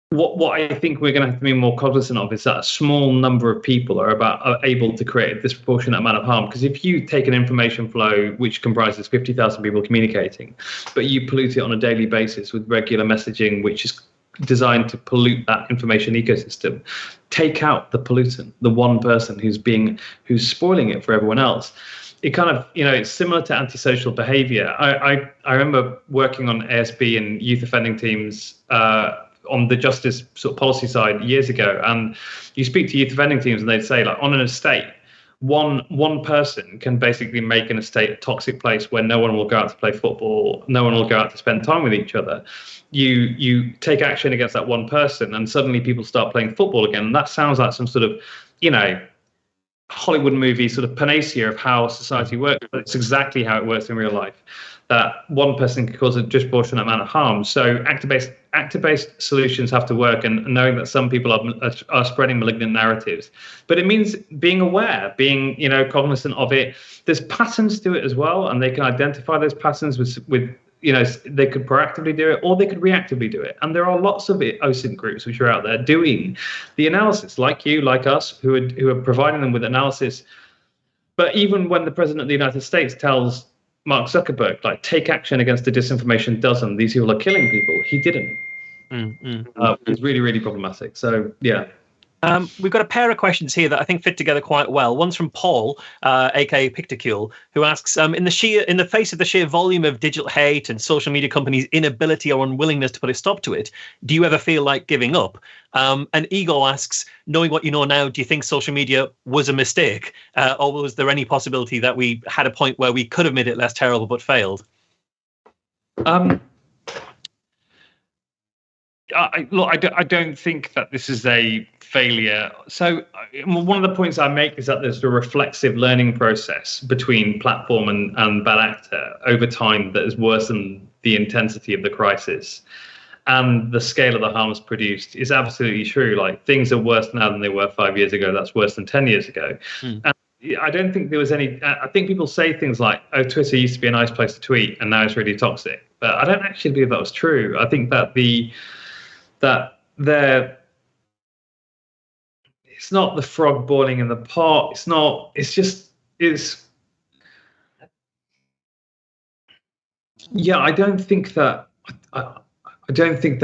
Speaker 2: what I think we're going to have to be more cognizant of is that a small number of people are able to create a disproportionate amount of harm. Because if you take an information flow which comprises 50,000 people communicating, but you pollute it on a daily basis with regular messaging, which is designed to pollute that information ecosystem, take out the pollutant, the one person who's spoiling it for everyone else. It kind of, it's similar to antisocial behavior. I remember working on ASB and youth offending teams on the justice sort of policy side years ago, and you speak to youth offending teams and they'd say, like, on an estate, one person can basically make an estate a toxic place where no one will go out to play football, no one will go out to spend time with each other. You take action against that one person and suddenly people start playing football again. And that sounds like some sort of, Hollywood movie sort of panacea of how society works, but it's exactly how it works in real life. That one person can cause a disproportionate amount of harm. So actor-based solutions have to work, and knowing that some people are spreading malignant narratives. But it means being aware, being cognizant of it. There's patterns to it as well, and they can identify those patterns with they could proactively do it or they could reactively do it. And there are lots of OSINT groups which are out there doing the analysis, like you, like us, who are providing them with analysis. But even when the President of the United States tells Mark Zuckerberg, like, take action against the disinformation dozen, these people are killing people, he didn't. It's really, really problematic. So, yeah.
Speaker 1: We've got a pair of questions here that I think fit together quite well. One's from Paul, aka Picticule, who asks, in the face of the sheer volume of digital hate and social media companies' inability or unwillingness to put a stop to it, do you ever feel like giving up? And Ego asks, knowing what you know now, do you think social media was a mistake? Or was there any possibility that we had a point where we could have made it less terrible but failed?
Speaker 2: I don't think that this is a failure. So one of the points I make is that there's a reflexive learning process between platform and bad actor over time that is worse than the intensity of the crisis. And the scale of the harms produced is absolutely true. Like, things are worse now than they were 5 years ago. That's worse than 10 years ago. And I don't think there was any. I think people say things like, "Oh, Twitter used to be a nice place to tweet, and now it's really toxic." But I don't actually believe that was true. I think that it's not the frog boiling in the pot. It's not. Yeah, I don't think that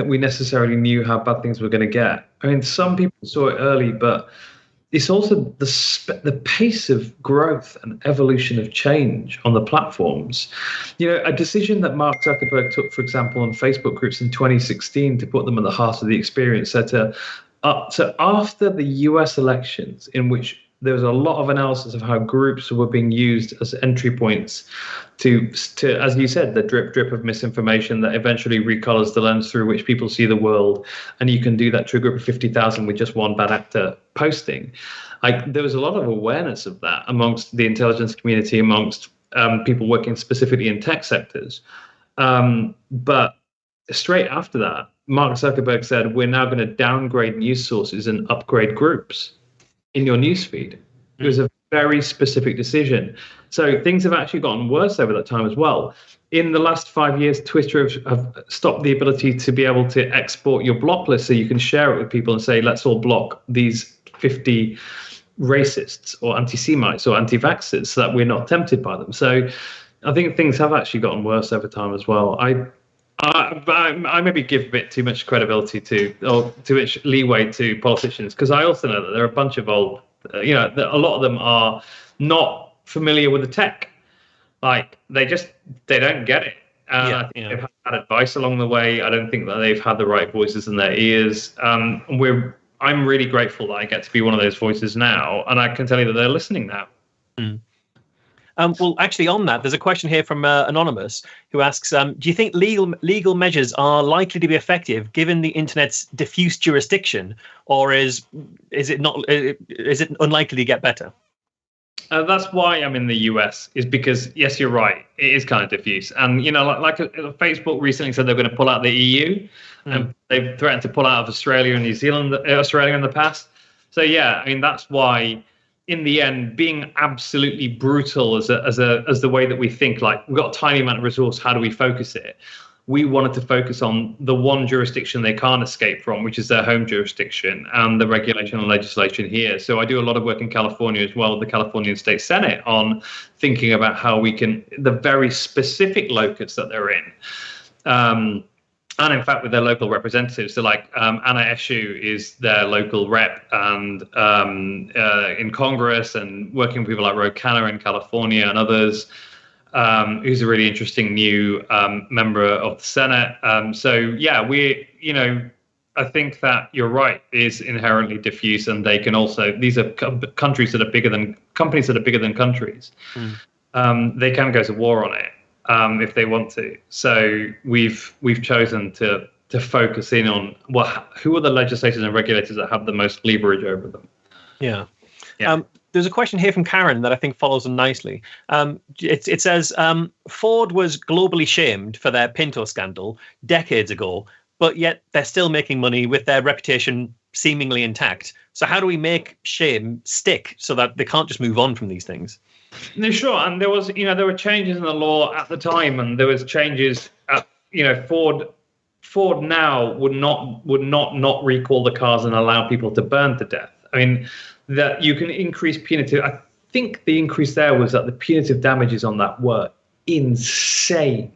Speaker 2: we necessarily knew how bad things were going to get. I mean, some people saw it early, but it's also the pace of growth and evolution of change on the platforms. A decision that Mark Zuckerberg took, for example, on Facebook groups in 2016 to put them at the heart of the experience, so after the US elections, in which there was a lot of analysis of how groups were being used as entry points to, as you said, the drip of misinformation that eventually recolors the lens through which people see the world. And you can do that to a group of 50,000 with just one bad actor posting. There was a lot of awareness of that amongst the intelligence community, amongst people working specifically in tech sectors. But straight after that, Mark Zuckerberg said, we're now going to downgrade news sources and upgrade groups in your newsfeed. It was a very specific decision. So things have actually gotten worse over that time as well. In the last 5 years, Twitter have stopped the ability to be able to export your block list so you can share it with people and say, let's all block these 50 racists or anti-Semites or anti-vaxxers so that we're not tempted by them. So I think things have actually gotten worse over time as well. I maybe give a bit too much credibility too much leeway to politicians, because I also know that there are a bunch of old, a lot of them are not familiar with the tech. Like, they don't get it. And I think they've had advice along the way. I don't think that they've had the right voices in their ears. We're I'm really grateful that I get to be one of those voices now, and I can tell you that they're listening now.
Speaker 1: Well, actually, on that, there's a question here from Anonymous who asks, do you think legal measures are likely to be effective given the internet's diffuse jurisdiction, or is it unlikely to get better?
Speaker 2: That's why I'm in the US, is because, yes, you're right, it is kind of diffuse. And, Facebook recently said they're going to pull out the EU, and they've threatened to pull out of Australia and New Zealand, Australia in the past. So, yeah, I mean, that's why, in the end, being absolutely brutal as the way that we think, like, we've got a tiny amount of resource, how do we focus it? We wanted to focus on the one jurisdiction they can't escape from, which is their home jurisdiction, and the regulation and legislation here. So I do a lot of work in California as well, with the Californian State Senate, on thinking about how we can, the very specific locus that they're in. And in fact, with their local representatives, so like Anna Eshoo is their local rep, and in Congress, and working with people like Ro Khanna in California and others. Who's a really interesting new member of the Senate. So yeah, I think that you're right, is inherently diffuse, and they can also, these are countries that are bigger than companies that are bigger than countries. They can go to war on it if they want to. So we've chosen to focus in on who are the legislators and regulators that have the most leverage over them.
Speaker 1: Yeah. There's a question here from Karen that I think follows on nicely. It says, Ford was globally shamed for their Pinto scandal decades ago, but yet they're still making money with their reputation seemingly intact. So how do we make shame stick so that they can't just move on from these things?
Speaker 2: No, sure. And there were changes in the law at the time, and there was changes at, Ford now would not recall the cars and allow people to burn to death. I mean, that you can increase punitive. I think the increase there was that the punitive damages on that were insane.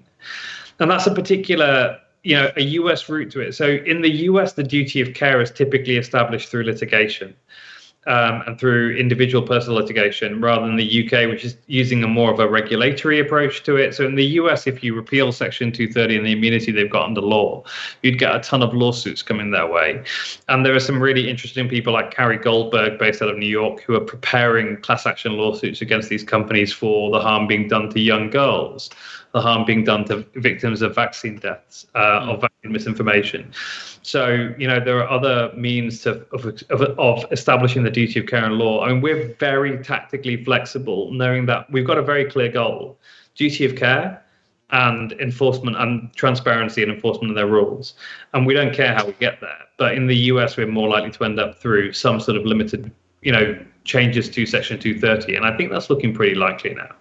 Speaker 2: And that's a particular, a US route to it. So in the US, the duty of care is typically established through litigation. And through individual personal litigation, rather than the UK, which is using a more of a regulatory approach to it. So in the US, if you repeal Section 230 and the immunity they've got under law, you'd get a ton of lawsuits coming their way. And there are some really interesting people like Carrie Goldberg, based out of New York, who are preparing class action lawsuits against these companies for the harm being done to young girls, the harm being done to victims of vaccine deaths, of vaccine misinformation. So, there are other means of establishing the duty of care in law. I mean, we're very tactically flexible, knowing that we've got a very clear goal: duty of care and enforcement and transparency and enforcement of their rules. And we don't care how we get there. But in the US, we're more likely to end up through some sort of limited, changes to Section 230. And I think that's looking pretty likely now.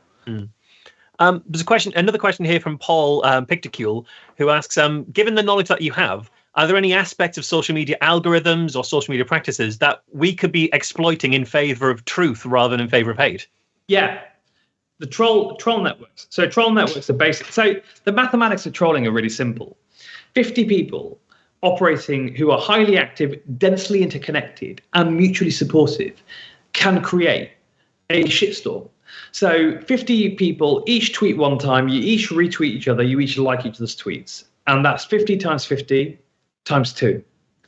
Speaker 1: There's another question here from Paul Picticule, who asks, given the knowledge that you have, are there any aspects of social media algorithms or social media practices that we could be exploiting in favor of truth rather than in favor of hate?
Speaker 2: Yeah, the troll networks. So troll networks are basic. So the mathematics of trolling are really simple. 50 people operating who are highly active, densely interconnected, and mutually supportive can create a shitstorm. So 50 people each tweet one time, you each retweet each other, you each like each other's tweets. And that's 50 times 50 times 2,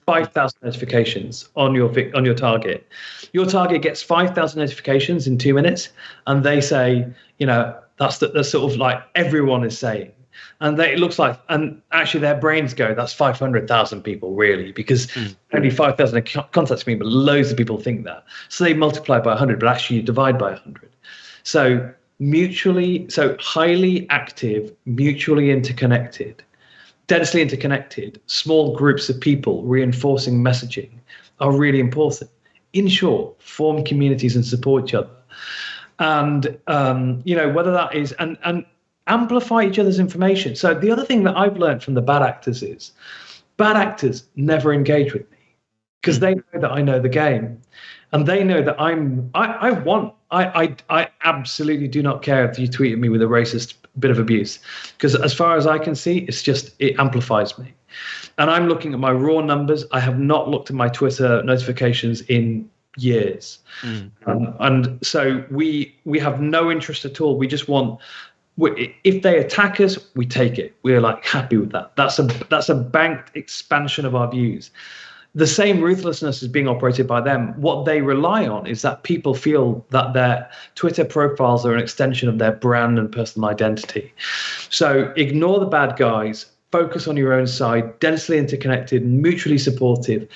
Speaker 2: 5,000 notifications on your target. Your target gets 5,000 notifications in 2 minutes, and they say, that's sort of like everyone is saying. And it looks like, and actually their brains go, that's 500,000 people really, because only 5,000 contacts me, but loads of people think that. So they multiply by 100, but actually you divide by 100. So highly active, mutually interconnected, densely interconnected, small groups of people reinforcing messaging are really important. In short, form communities and support each other. And, whether that is, and amplify each other's information. So the other thing that I've learned from the bad actors is bad actors never engage with me because they know that I know the game. And they know that I absolutely do not care if you tweet at me with a racist bit of abuse, because as far as I can see, it amplifies me. And I'm looking at my raw numbers. I have not looked at my Twitter notifications in years. And so we have no interest at all. We just want, if they attack us, we take it. We're like happy with that. That's a banked expansion of our views.
Speaker 3: the same ruthlessness is being operated by them. What they rely on is that people feel that their Twitter profiles are an extension of their brand and personal identity. So ignore the bad guys, focus on your own side, densely interconnected, mutually supportive,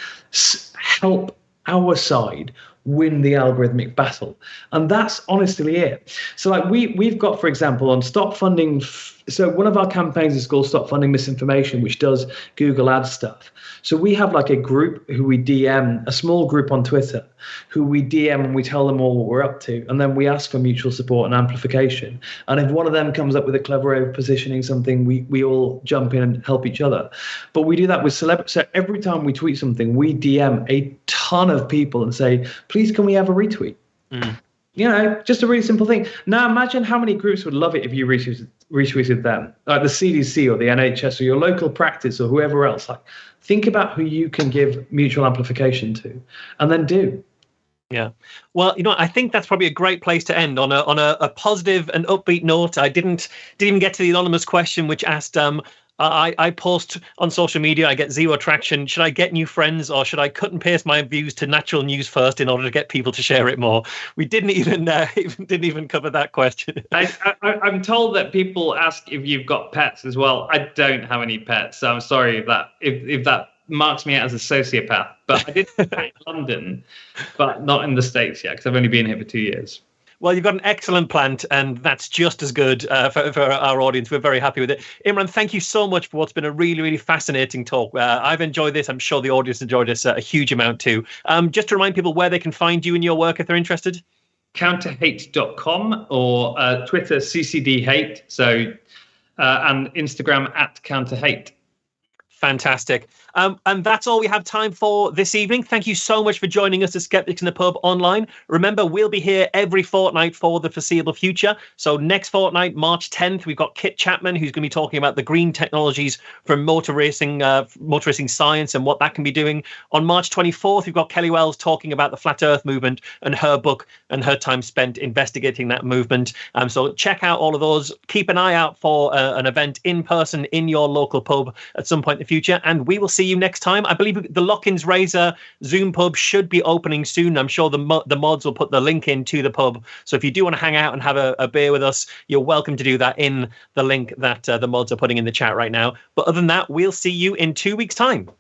Speaker 3: help our side win the algorithmic battle. And that's honestly it. So like we've got, for example, on Stop Funding. So one of our campaigns is called Stop Funding Misinformation, which does Google Ads stuff. So we have like a group who we DM, a small group on Twitter, who we DM and we tell them all what we're up to. And then we ask for mutual support and amplification. And if one of them comes up with a clever way of positioning something, we all jump in and help each other. But we do that with celebrities. So every time we tweet something, we DM a ton of people and say, please, can we have a retweet? Just a really simple thing. Now imagine how many groups would love it if you retweeted them, like the CDC or the NHS or your local practice or whoever else. Like, think about who you can give mutual amplification to, and then do.
Speaker 1: Yeah. Well, I think that's probably a great place to end on a positive and upbeat note. I didn't even get to the anonymous question, which asked, I post on social media, I get zero traction. Should I get new friends, or should I cut and paste my views to natural news first in order to get people to share it more? We didn't even cover that question.
Speaker 2: I'm told that people ask if you've got pets as well. I don't have any pets, so I'm sorry if that marks me out as a sociopath. But I did in London, but not in the States yet, because I've only been here for 2 years.
Speaker 1: Well, you've got an excellent plant, and that's just as good for our audience. We're very happy with it. Imran, thank you so much for what's been a really, really fascinating talk. I've enjoyed this. I'm sure the audience enjoyed this a huge amount too. Just to remind people where they can find you and your work if they're interested.
Speaker 2: Counterhate.com or Twitter CCDHate. So and Instagram @counterhate.
Speaker 1: Fantastic. And that's all we have time for this evening. Thank you so much for joining us at Skeptics in the Pub online. Remember, we'll be here every fortnight for the foreseeable future. So next fortnight, March 10th, we've got Kit Chapman, who's going to be talking about the green technologies from motor racing science and what that can be doing. On March 24th, we've got Kelly Wells talking about the Flat Earth movement and her book and her time spent investigating that movement. So check out all of those. Keep an eye out for an event in person in your local pub at some point in the future. And we will see you next time. I believe the Lockins Razor Zoom pub should be opening soon. I'm sure the mods will put the link into the pub. So if you do want to hang out and have a beer with us, you're welcome to do that in the link that the mods are putting in the chat right now. But other than that, we'll see you in 2 weeks' time.